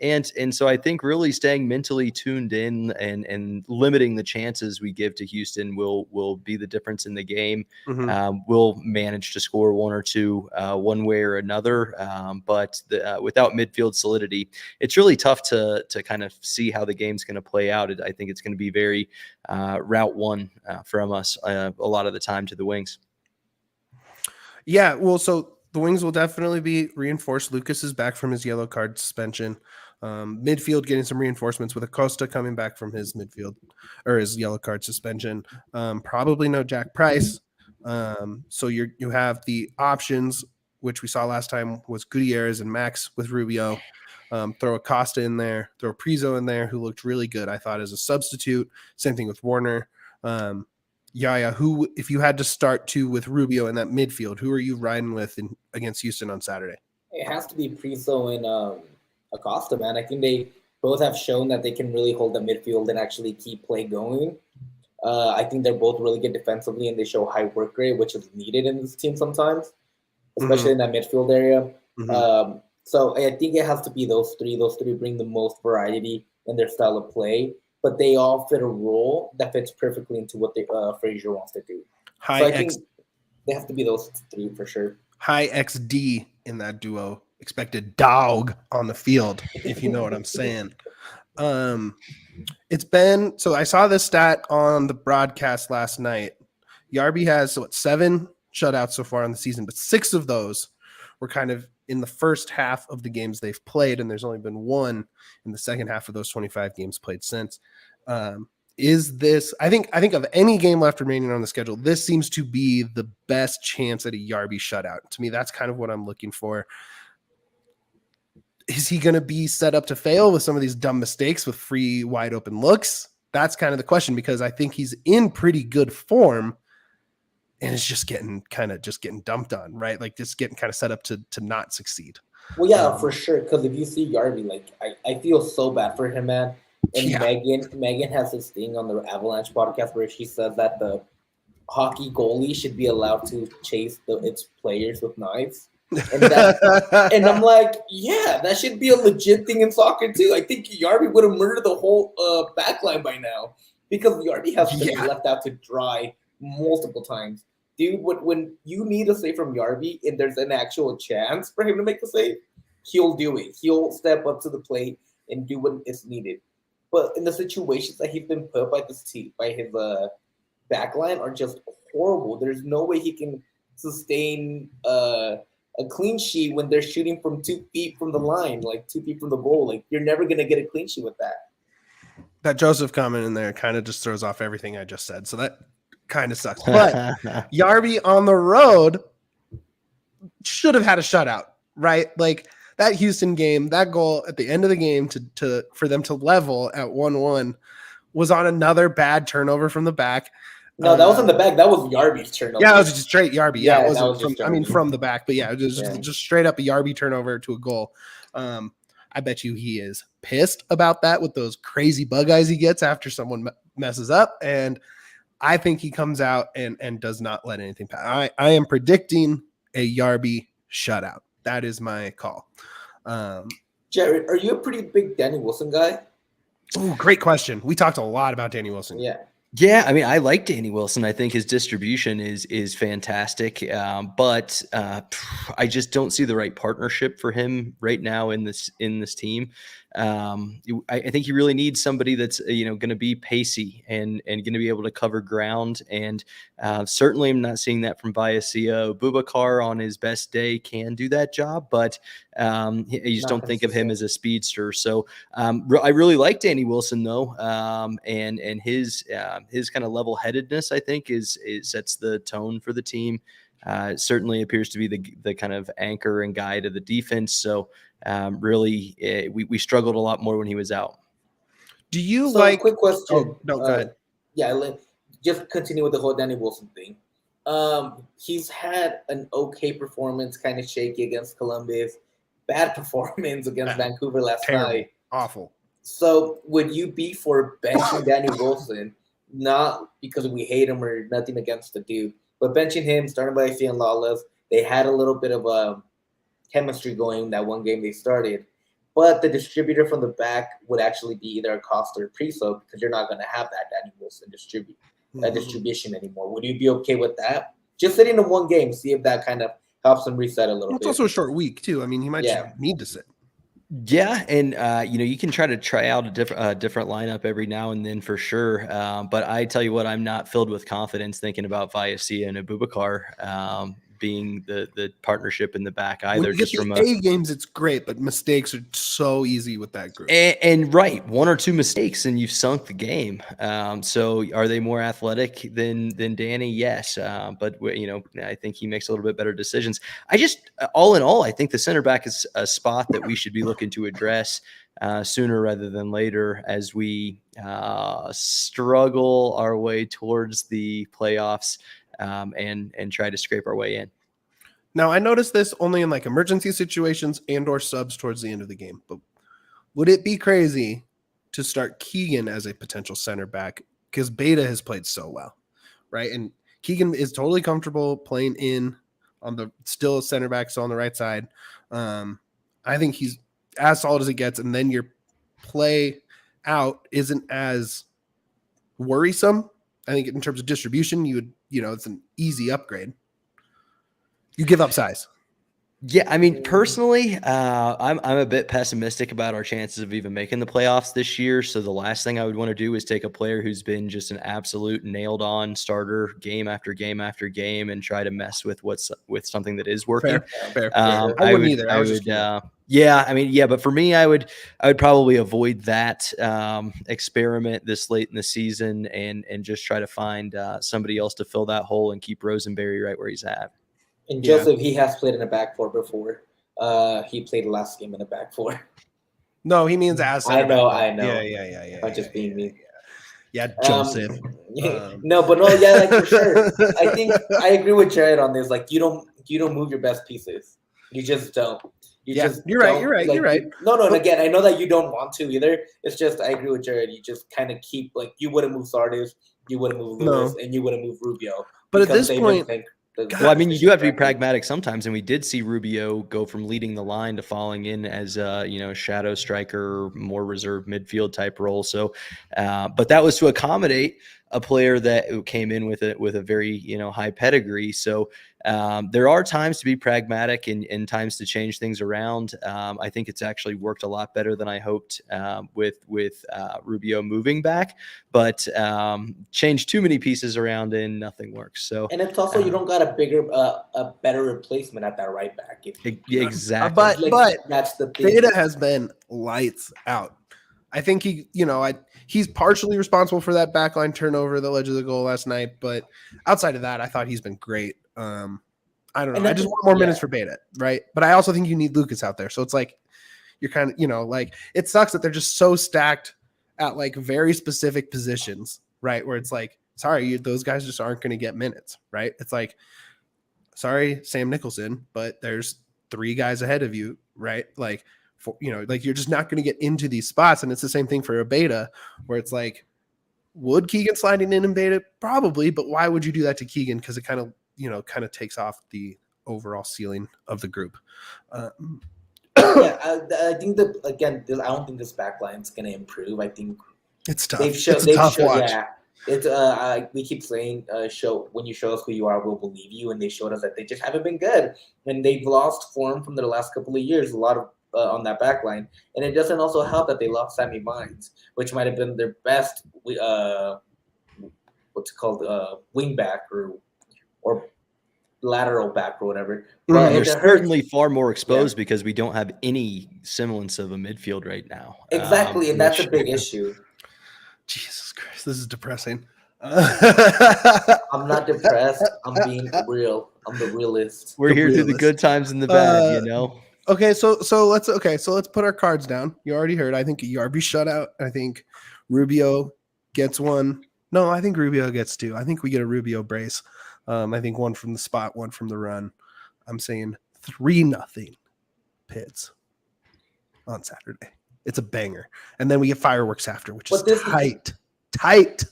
And so I think really staying mentally tuned in and limiting the chances we give to Houston will be the difference in the game. We'll manage to score 1 or 2 one way or another, but without midfield solidity, it's really tough to kind of see how the game's going to play out. I think it's going to be very route one from us a lot of the time to the wings. Yeah, well, so the wings will definitely be reinforced. Lucas is back from his yellow card suspension. Midfield getting some reinforcements with Acosta coming back from his midfield or his yellow card suspension. Probably no Jack Price. So you have the options, which we saw last time was Gutierrez and Max with Rubio. Throw Acosta in there, throw Priso in there, who looked really good, I thought, as a substitute. Same thing with Warner. Yaya, who, if you had to start two with Rubio in that midfield, who are you riding with against Houston on Saturday? It has to be Priso and Acosta, man. I think they both have shown that they can really hold the midfield and actually keep play going. I think they're both really good defensively, and they show high work rate, which is needed in this team sometimes, especially in that midfield area. So I think it has to be those three. Those three bring the most variety in their style of play, but they all fit a role that fits perfectly into what Frazier wants to do. So I think they have to be those three for sure. High XD in that duo. Expected dog on the field, if you know what I'm saying. It's been, so I saw this stat on the broadcast last night. Yarby has 7 shutouts so far on the season, but 6 of those were kind of in the first half of the games they've played, and there's only been 1 in the second half of those 25 games played since. Is this, I think of any game left remaining on the schedule, this seems to be the best chance at a Yarby shutout. To me, that's kind of what I'm looking for. Is he going to be set up to fail with some of these dumb mistakes with free, wide open looks? That's kind of the question, because I think he's in pretty good form and it's just getting dumped on, right? Like just getting kind of set up to not succeed. Well, yeah, for sure. Because if you see Yarby, like I feel so bad for him, man. And Megan has this thing on the Avalanche podcast where she says that the hockey goalie should be allowed to chase its players with knives. And I'm like, yeah, that should be a legit thing in soccer too. I think Yarby would have murdered the whole back line by now, because Yarby has been left out to dry multiple times. Dude, when you need a save from Yarby and there's an actual chance for him to make the save, he'll do it. He'll step up to the plate and do what is needed. But in the situations that he's been put by this team, by his back line, are just horrible. There's no way he can sustain a clean sheet when they're shooting from 2 feet from the line, like 2 feet from the goal. Like, you're never going to get a clean sheet with that. That Joseph comment in there kind of just throws off everything I just said. So that kind of sucks. But Yarby on the road should have had a shutout, right? Like that Houston game, that goal at the end of the game for them to level at 1-1 was on another bad turnover from the back. No, that was in the back. That was Yarby's turnover. Yeah, it was just straight Yarby. Yeah, it wasn't from the back. But yeah, it was just straight up a Yarby turnover to a goal. I bet you he is pissed about that with those crazy bug eyes he gets after someone messes up. And I think he comes out and does not let anything pass. I am predicting a Yarby shutout. That is my call. Jared, are you a pretty big Danny Wilson guy? Oh, great question. We talked a lot about Danny Wilson. Yeah, I mean, I like Danny Wilson. I think his distribution is fantastic, but I just don't see the right partnership for him right now in this team. I think he really needs somebody that's going to be pacey and going to be able to cover ground. And certainly, I'm not seeing that from Vazquez. Boubacar on his best day can do that job, but you just don't think of him as a speedster. So I really like Danny Wilson though, and his kind of level-headedness, I think, sets the tone for the team. Certainly appears to be the kind of anchor and guide of the defense. So really, we struggled a lot more when he was out. Do you quick question? Oh, no, go ahead. Yeah, just continue with the whole Danny Wilson thing. He's had an okay performance, kind of shaky against Columbus. Bad performance against Vancouver last night. Awful. So would you be for benching Danny Wilson? Not because we hate him or nothing against the dude, but benching him, starting by Ian Lawless. They had a little bit of a chemistry going that one game they started, but the distributor from the back would actually be either Acosta or Priso, because you're not going to have that Danny Wilson distribution anymore. Would you be okay with that? Just sitting in one game, see if that kind of helps him reset a little bit. It's also a short week too. I mean, he might just need to sit. Yeah, and you can try out a different lineup every now and then for sure. But I tell you what, I'm not filled with confidence thinking about Vazquez and Boubacar being the partnership in the back either. When you get the A games, it's great, but mistakes are so easy with that group. And right, 1 or 2 mistakes and you've sunk the game. So are they more athletic than Danny? Yes, but I think he makes a little bit better decisions. All in all, I think the center back is a spot that we should be looking to address. sooner rather than later as we struggle our way towards the playoffs and try to scrape our way in. Now, I noticed this only in like emergency situations and or subs towards the end of the game, but would it be crazy to start Keegan as a potential center back? Because Beta has played so well, right? And Keegan is totally comfortable playing in on the still center back, so on the right side. I think he's as solid as it gets, and then your play out isn't as worrisome. I think in terms of distribution, it's an easy upgrade. You give up size. Yeah, I mean, personally, I'm a bit pessimistic about our chances of even making the playoffs this year. So the last thing I would want to do is take a player who's been just an absolute nailed-on starter game after game after game and try to mess with something that is working. Fair. I wouldn't either. But for me, I would probably avoid that experiment this late in the season and just try to find somebody else to fill that hole and keep Rosenberry right where he's at. And Joseph, he has played in a back four before. He played the last game in the back four. No, he means as I know. Yeah. I'm just being mean. Yeah, Joseph. Like for sure. I think I agree with Jared on this. Like you don't move your best pieces. You just don't. You're right. No. And again, I know that you don't want to either. It's just I agree with Jared. You just kind of keep like you wouldn't move Sardis, you wouldn't move Lewis, and you wouldn't move Rubio. But at this point. Well, I mean, you do have to be pragmatic sometimes, and we did see Rubio go from leading the line to falling in as a shadow striker, more reserved midfield type role. So, but that was to accommodate a player that came in with a very high pedigree. So there are times to be pragmatic and times to change things around. I think it's actually worked a lot better than I hoped with Rubio moving back, but change too many pieces around and nothing works. So and it's also you don't got a better replacement at that right back. Exactly. But that's the thing. Beta has been lights out. I think he's partially responsible for that backline turnover that led to the goal last night. But outside of that, I thought he's been great. I don't know. I just want more minutes for Beta, right? But I also think you need Lucas out there. So it's like you're kind of, like it sucks that they're just so stacked at like very specific positions, right? Where it's like, sorry, those guys just aren't going to get minutes, right? It's like, sorry, Sam Nicholson, but there's 3 guys ahead of you, right? Like, you're just not going to get into these spots. And it's the same thing for a Beta where it's like, would Keegan sliding in Beta? Probably, but why would you do that to Keegan? Because it kind of takes off the overall ceiling of the group. I think I don't think this backline is going to improve. I think it's tough. It's a tough watch. Yeah. It's we keep saying when you show us who you are, we'll believe you. And they showed us that they just haven't been good. And they've lost form from the last couple of years. A lot of on that back line. And it doesn't also help that they lost Sammy Mines, which might have been their best wing back or lateral back or whatever. But they're certainly far more exposed because we don't have any semblance of a midfield right now. Exactly, and that's a big issue. Jesus Christ, this is depressing. I'm not depressed. I'm being real. I'm the realist. We're here through the good times and the bad, Okay, so let's put our cards down. You already heard. I think a Yarby shutout. I think Rubio gets one. No, I think Rubio gets 2. I think we get a Rubio brace. I think 1 from the spot, 1 from the run. I'm saying 3-0 Pids on Saturday. It's a banger, and then we get fireworks after, which is tight.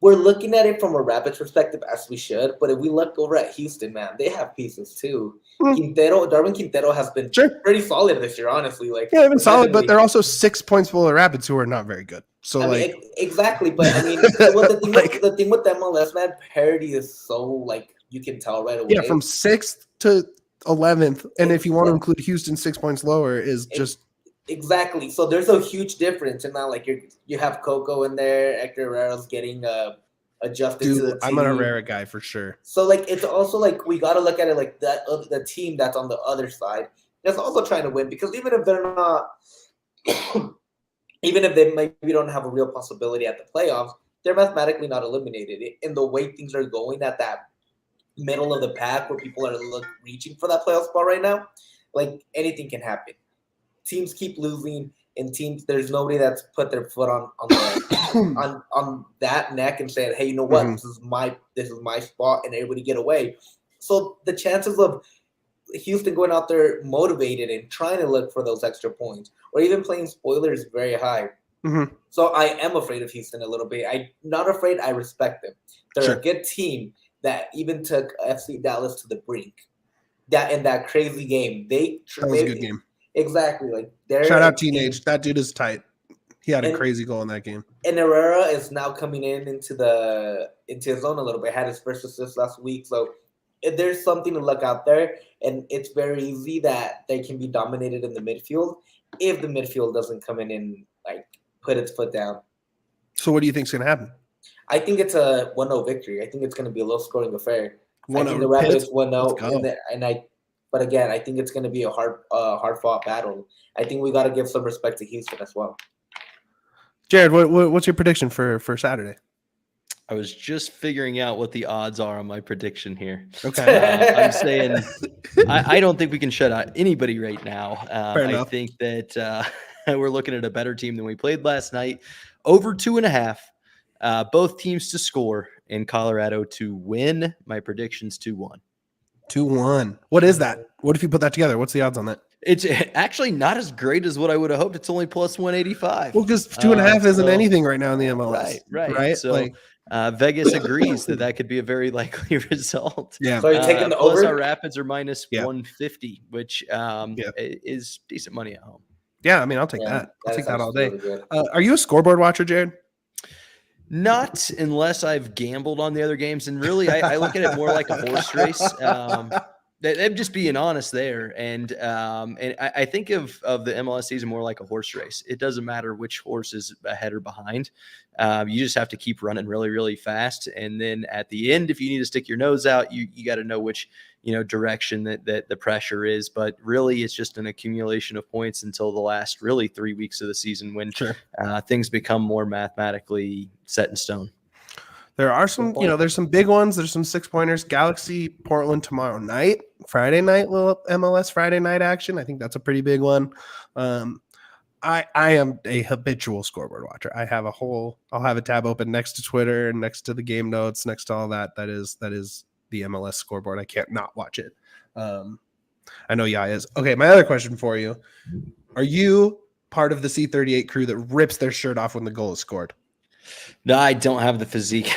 We're looking at it from a Rapids perspective, as we should. But if we look over at Houston, man, they have pieces too. Darwin Quintero has been pretty solid this year, honestly. They've been solid, but they're also 6 points below the Rapids, who are not very good. So, exactly. But I mean, the thing with MLS, man, parity is so you can tell right away. Yeah, from 6th to 11th, and if you want to include Houston 6 points lower, is just. Exactly. So there's a huge difference, and now you have Coco in there. Hector Herrera's getting adjusted to the team. I'm an Herrera guy for sure. So it's also we got to look at it like that. The team that's on the other side is also trying to win, because even if they're not, even if they maybe don't have a real possibility at the playoffs, they're mathematically not eliminated. In the way things are going at that middle of the pack, where people are reaching for that playoff spot right now, anything can happen. Teams keep losing. in teams, there's nobody that's put their foot on the on that neck and said, hey, you know what, this is my spot, and everybody get away. So the chances of Houston going out there motivated and trying to look for those extra points, or even playing spoiler, is very high. So I am afraid of Houston a little bit. I'm not afraid. I respect them. They're a good team that even took FC Dallas to the brink. That in that crazy game, that was a good game. Exactly. Like shout out Teenage. That dude is tight. He had a crazy goal in that game. And Herrera is now coming into his own a little bit. Had his first assist last week. So there's something to look out there, and it's very easy that they can be dominated in the midfield if the midfield doesn't come in and like put its foot down. So what do you think is going to happen? I think it's a 1-0 victory. I think it's going to be a low-scoring affair. I think the Rapids 1-0, but again, I think it's going to be a hard-fought battle. I think we got to give some respect to Houston as well. Jared, what's your prediction for Saturday? I was just figuring out what the odds are on my prediction here. Okay. I'm saying I don't think we can shut out anybody right now. I think that we're looking at a better team than we played last night. Over 2.5. Both teams to score, and Colorado to win. My prediction's 2-1. 2-1. What is that? What if you put that together? What's the odds on that? It's actually not as great as what I would have hoped. It's only plus 185. Well, because 2.5 isn't anything right now in the MLS. Right. So Vegas agrees that could be a very likely result. Yeah. So you're taking the over? Plus our Rapids are minus 150, which is decent money at home. Yeah, I mean, I'll take that. I'll take that all day. Really are you a scoreboard watcher, Jared? Not unless I've gambled on the other games. And really, I look at it more like a horse race. I'm just being honest there. And I think of the MLS season more like a horse race. It doesn't matter which horse is ahead or behind. You just have to keep running really, really fast. And then at the end, if you need to stick your nose out, you got to know which direction that the pressure is. But really, it's just an accumulation of points until the last really 3 weeks of the season when things become more mathematically set in stone. There are some, there's some big ones. There's some 6-pointers. Galaxy, Portland tomorrow night, Friday night, little MLS Friday night action. I think that's a pretty big one. I am a habitual scoreboard watcher. I'll have a tab open next to Twitter and next to the game notes, next to all that. That is the MLS scoreboard. I can't not watch it. I know Yah is. Okay, my other question for you. Are you part of the C38 crew that rips their shirt off when the goal is scored? No, I don't have the physique.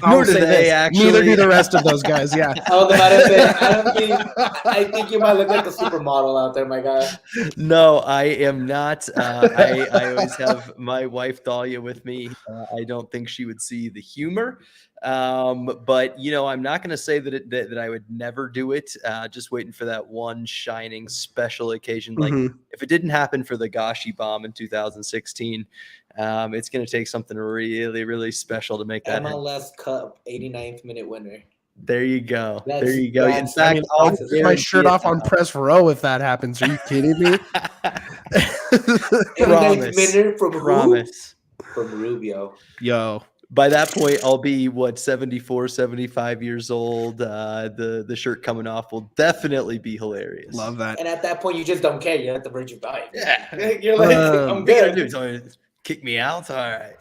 Nor do they actually. Neither do the rest of those guys. Yeah. I think you might look like a supermodel out there, my guy. No, I am not. I always have my wife Dahlia with me. I don't think she would see the humor. But I'm not going to say that I would never do it. Just waiting for that one shining special occasion. Like if it didn't happen for the Gashi bomb in 2016, it's going to take something really, really special to make that MLS Cup 89th minute winner. There you go. There you go. In fact, I'll get my shirt off on press row if that happens. Are you kidding me? Promise. From Rubio. Yo. By that point, I'll be 74, 75 years old. The shirt coming off will definitely be hilarious. Love that. And at that point, you just don't care. You're at the verge of dying. Yeah. You're like, I'm good. Kick me out. All right.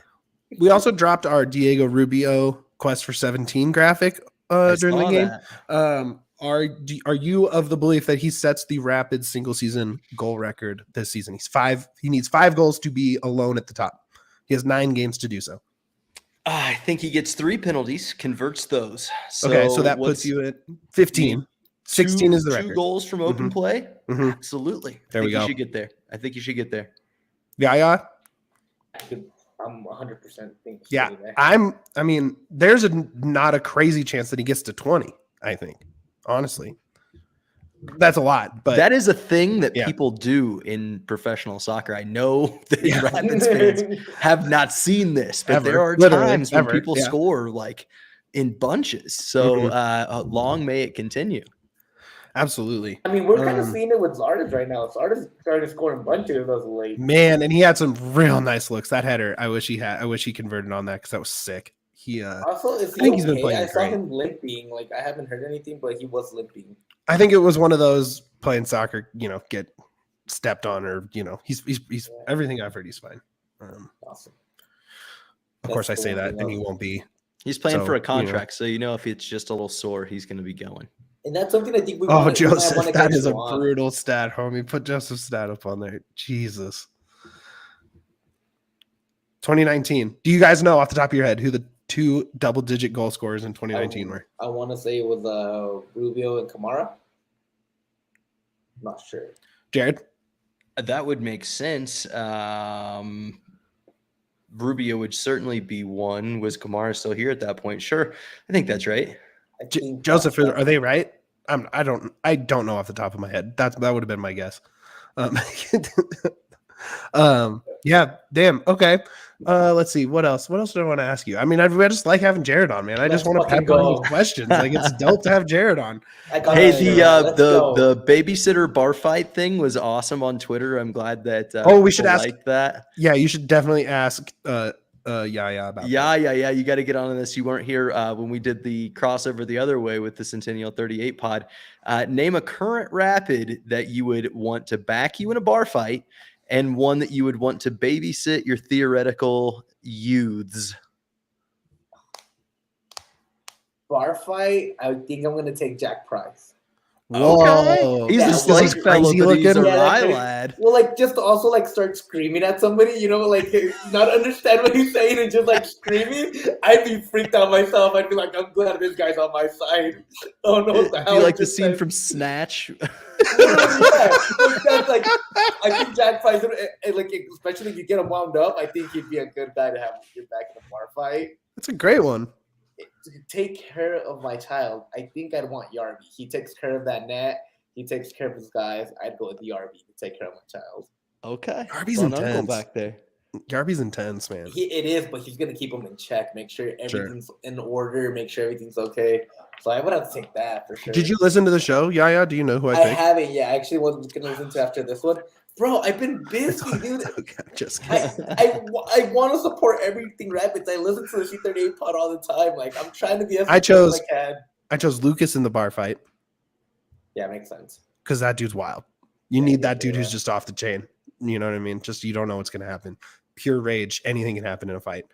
We also dropped our Diego Rubio Quest for 17 graphic during the game. Are you of the belief that he sets the Rapids single season goal record this season? He needs 5 goals to be alone at the top. He has 9 games to do so. I think he gets 3 penalties, converts those. So that puts you at 15. 16 is the record. 2 goals from open play? Absolutely. There we go. You should get there. I think you should get there. Yeah. I'm 100% thinking. Yeah. I mean, there's not a crazy chance that he gets to 20, I think. Honestly. That's a lot, but that is a thing that people do in professional soccer. I know that Rapids fans have not seen this, but there are times when people score like in bunches. So long may it continue. Absolutely. I mean, we're kind of seeing it with Zardes right now. Zardes started scoring bunches of those late. Man, and he had some real nice looks. That header, I wish he converted on that because that was sick. Also, I think he's been playing. I saw him limping. Like I haven't heard anything, but he was limping. I think it was one of those playing soccer, stepped on or he's everything I've heard he's fine. Awesome. Of course, I That's say cool. that, and he won't be. He's playing So, for a contract, so if it's just a little sore, he's going to be going. And that's something I think we Oh, want to Joseph, that is a on. brutal stat, homie. Put Joseph's stat up on there. Jesus. 2019. Do you guys know off the top of your head who the 2 double-digit goal scorers in 2019 were? I want to say it was Rubio and Kamara. I'm not sure. Jared? That would make sense. Rubio would certainly be one. Was Kamara still here at that point? Sure. I think that's right. Joseph, are they right? I don't know off the top of my head. That would have been my guess. Yeah, damn. Okay. Let's see. What else do I want to ask you? I mean, I just like having Jared on, man. I just want to pepper him with questions. Like, it's dope to have Jared on. Hey, the babysitter bar fight thing was awesome on Twitter. I'm glad that we should ask that. Yeah, you should definitely ask Yahya about that. Yeah. You got to get on this. You weren't here when we did the crossover the other way with the Centennial 38 pod. Name a current Rapid that you would want to back you in a bar fight, and one that you would want to babysit your theoretical youths. Bar fight, I think I'm going to take Jack Price. Whoa. He's a slice fellow, but he's a wry lad. Well, like, just also, like, start screaming at somebody, like, not understand what he's saying and just, like, screaming. I'd be freaked out myself. I'd be like, I'm glad this guy's on my side. Oh, no, what the hell? Be like the scene from Snatch. That's like, I think Jack Price, like, especially if you get him wound up, I think he'd be a good guy to have get back in a bar fight. That's a great one. To take care of my child, I think I'd want Yarby. He takes care of that net. He takes care of his guys. I'd go with Yarby to take care of my child. Okay. Yarby's intense. Back there. Yarby's intense, man. It is, but he's going to keep him in check, make sure everything's in order, make sure everything's okay. So I would have to take that for sure. Did you listen to the show, Yahya? Do you know who I picked? haven't yet. I actually was going to listen to after this one. Bro, I've been busy, dude. Okay, just kidding. I want to support everything Rapids. I listen to the C38 pod all the time. Like, I'm trying to be as supportive as I can. I chose Lucas in the bar fight. Yeah, makes sense. Because that dude's wild. You need that dude who's just off the chain. You know what I mean? Just you don't know what's going to happen. Pure rage. Anything can happen in a fight.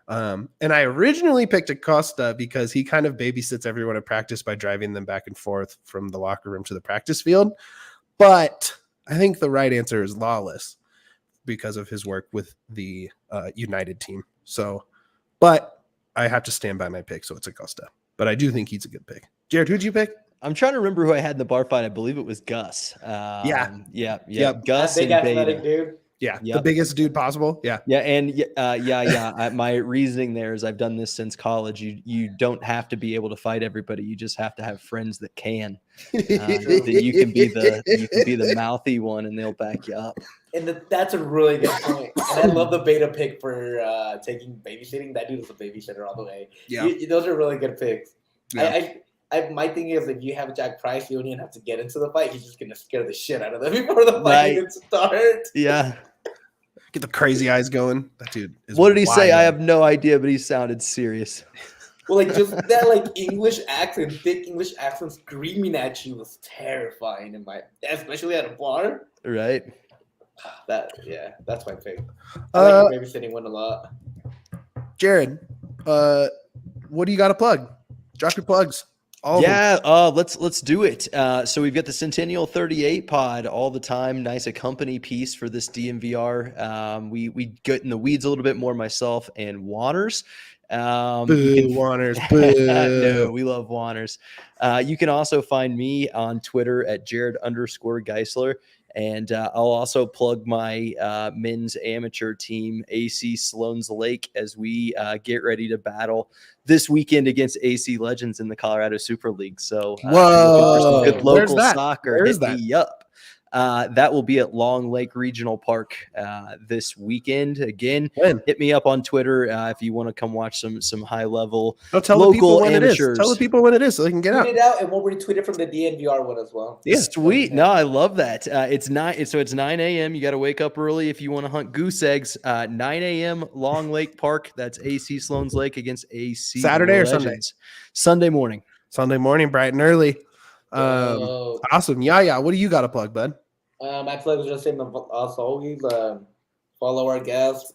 And I originally picked Acosta because he kind of babysits everyone at practice by driving them back and forth from the locker room to the practice field. But I think the right answer is Lawless because of his work with the United team. So, but I have to stand by my pick, so it's Acosta. But I do think he's a good pick. Jared, who'd you pick? I'm trying to remember who I had in the bar fight. I believe it was Gus. Yeah. Gus Big and athletic Beta. dude. Yeah, Yep. The biggest dude possible. Yeah. Yeah, and my reasoning there is I've done this since college. You don't have to be able to fight everybody. You just have to have friends that can. That you can be the mouthy one, and they'll back you up. And that's a really good point. And I love the Beta pick for taking babysitting. That dude is a babysitter all the way. Yeah, those are really good picks. Yeah. My thing is, if you have Jack Price, you don't even have to get into the fight. He's just gonna scare the shit out of them before the fight even starts. Yeah. Get the crazy eyes going. That dude is What did he say? wild. I have no idea, but he sounded serious. Well, like just that like English accent, thick English accent screaming at you was terrifying especially at a bar. Right. That's my pick. I like babysitting one a lot. Jared, what do you got to plug? Drop your plugs. Let's do it. So we've got the Centennial 38 pod all the time. Nice accompany piece for this DNVR. We get in the weeds a little bit more, myself and Waters. Waters. Boo. No, we love Waters. You can also find me on Twitter at Jared_Geisler. And I'll also plug my men's amateur team, AC Sloan's Lake, as we get ready to battle this weekend against AC Legends in the Colorado Super League. So for some good local soccer, hit me up. That will be at Long Lake Regional Park this weekend. Again, hit me up on Twitter if you want to come watch some high level local amateurs. Tell the people when it is so they can get out. Tweet it out, and we'll retweet it from the DNVR one as well. Yeah, sweet. No, I love that. It's 9 a.m. You got to wake up early if you want to hunt goose eggs. 9 a.m. Long Lake Park. That's AC Sloan's Lake against AC Saturday Legends. or Sunday? Sunday morning. Sunday morning, bright and early. Awesome. Yeah. What do you got to plug, bud? I feel like just saying, as always, follow our guests.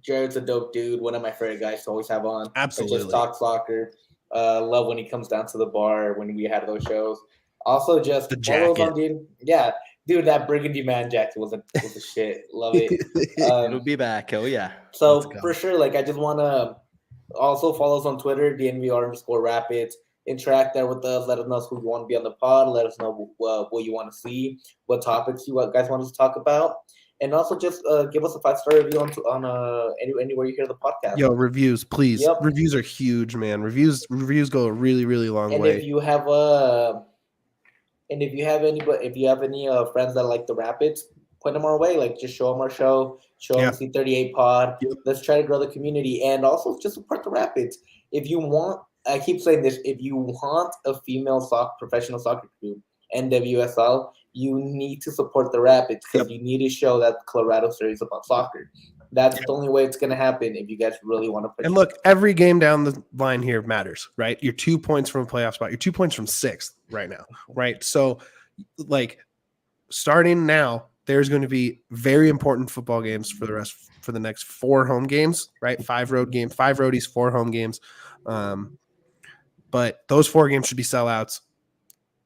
Jared's a dope dude. One of my favorite guys to always have on. Absolutely. Just talk soccer. Love when he comes down to the bar when we had those shows. Also, just The follow us jacket. on, dude. Yeah, dude, that burgundy man jacket was a shit. Love it. It'll be back. Oh yeah. So Let's go. for sure, like I just want to also follow us on Twitter, DNVR_Rapids. Interact there with us. Let us know who you want to be on the pod. Let us know what you want to see, what topics you guys want us to talk about, and also just give us a 5-star review on anywhere you hear the podcast. Yo, reviews, please. Yep. Reviews are huge, man. Reviews go a really, really long And way. if you have any friends that like the Rapids, point them our way. Like just show them our show. Show them C38 Pod. Yep. Let's try to grow the community and also just support the Rapids. If you want, I keep saying this, if you want a female professional soccer group, NWSL, you need to support the Rapids because you need to show that Colorado series about soccer. That's the only way it's going to happen if you guys really want to push. And look, every game down the line here matters, right? You're 2 points from a playoff spot. You're 2 points from 6th right now, right? So, like, starting now, there's going to be very important football games for the next 4 home games, right? 5 roadies, 4 home games. But those 4 games should be sellouts.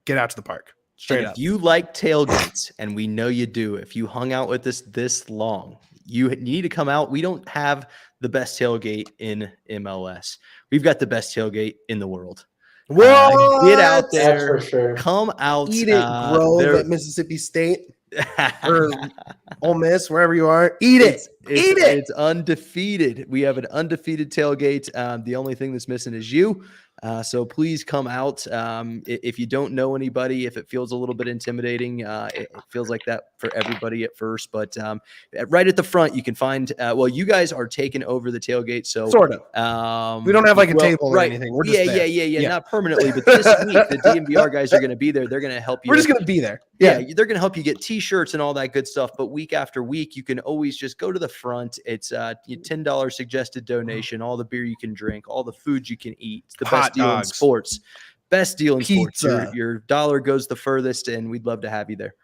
Get out to the park. Straight up. If you like tailgates, and we know you do, if you hung out with us this long, you need to come out. We don't have the best tailgate in MLS. We've got the best tailgate in the world. Get out there. That's for sure. Come out. Eat it, Grove at Mississippi State or Ole Miss, wherever you are. Eat it. Eat it. It's undefeated. We have an undefeated tailgate. The only thing that's missing is you. So please come out. If you don't know anybody, if it feels a little bit intimidating, it feels like that for everybody at first. But right at the front, you can find. You guys are taking over the tailgate, so sort of. We don't have like a table or anything. We're just yeah, not permanently. But this week, the DNVR guys are going to be there. They're going to help you. We're just going to be there. Yeah, they're going to help you get T-shirts and all that good stuff. But week after week, you can always just go to the front. It's $10 suggested donation. All the beer you can drink, all the food you can eat. It's the best deal in sports. Best deal in sports. Your dollar goes the furthest, and we'd love to have you there.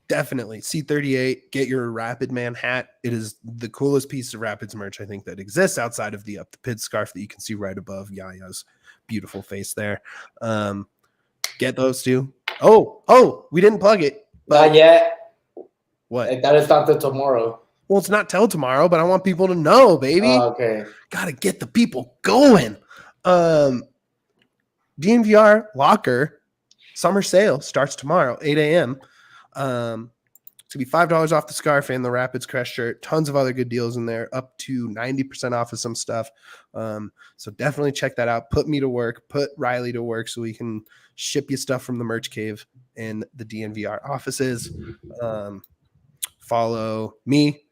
Definitely. C38, get your Rapid Man hat. It is the coolest piece of Rapids merch, I think, that exists outside of the Up the Pid scarf that you can see right above Yaya's beautiful face there. Get those two. Oh, we didn't plug it. Not yet. What? That is not till tomorrow. Well, it's not till tomorrow, but I want people to know, baby. Okay. Gotta get the people going. DNVR Locker summer sale starts tomorrow, 8 a.m. It's gonna be $5 off the scarf and the Rapids Crest shirt. Tons of other good deals in there, up to 90% off of some stuff. So definitely check that out. Put me to work. Put Riley to work so we can ship you stuff from the merch cave in the DNVR offices. Follow me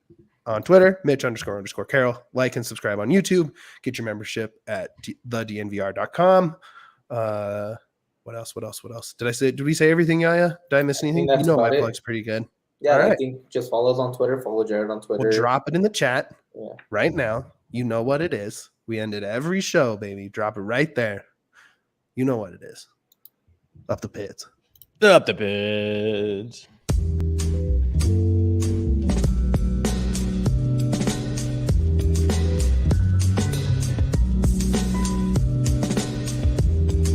on Twitter, Mitch__Carroll. Like and subscribe on YouTube. Get your membership at thednvr.com. What else? Did we say everything, Yaya? Did I miss anything? You know my plug's pretty good. Yeah, right. I think just follow us on Twitter. Follow Jared on Twitter. We'll drop it in the chat right now. You know what it is. We ended every show, baby. Drop it right there. You know what it is. Up the Pids. Up the Pids.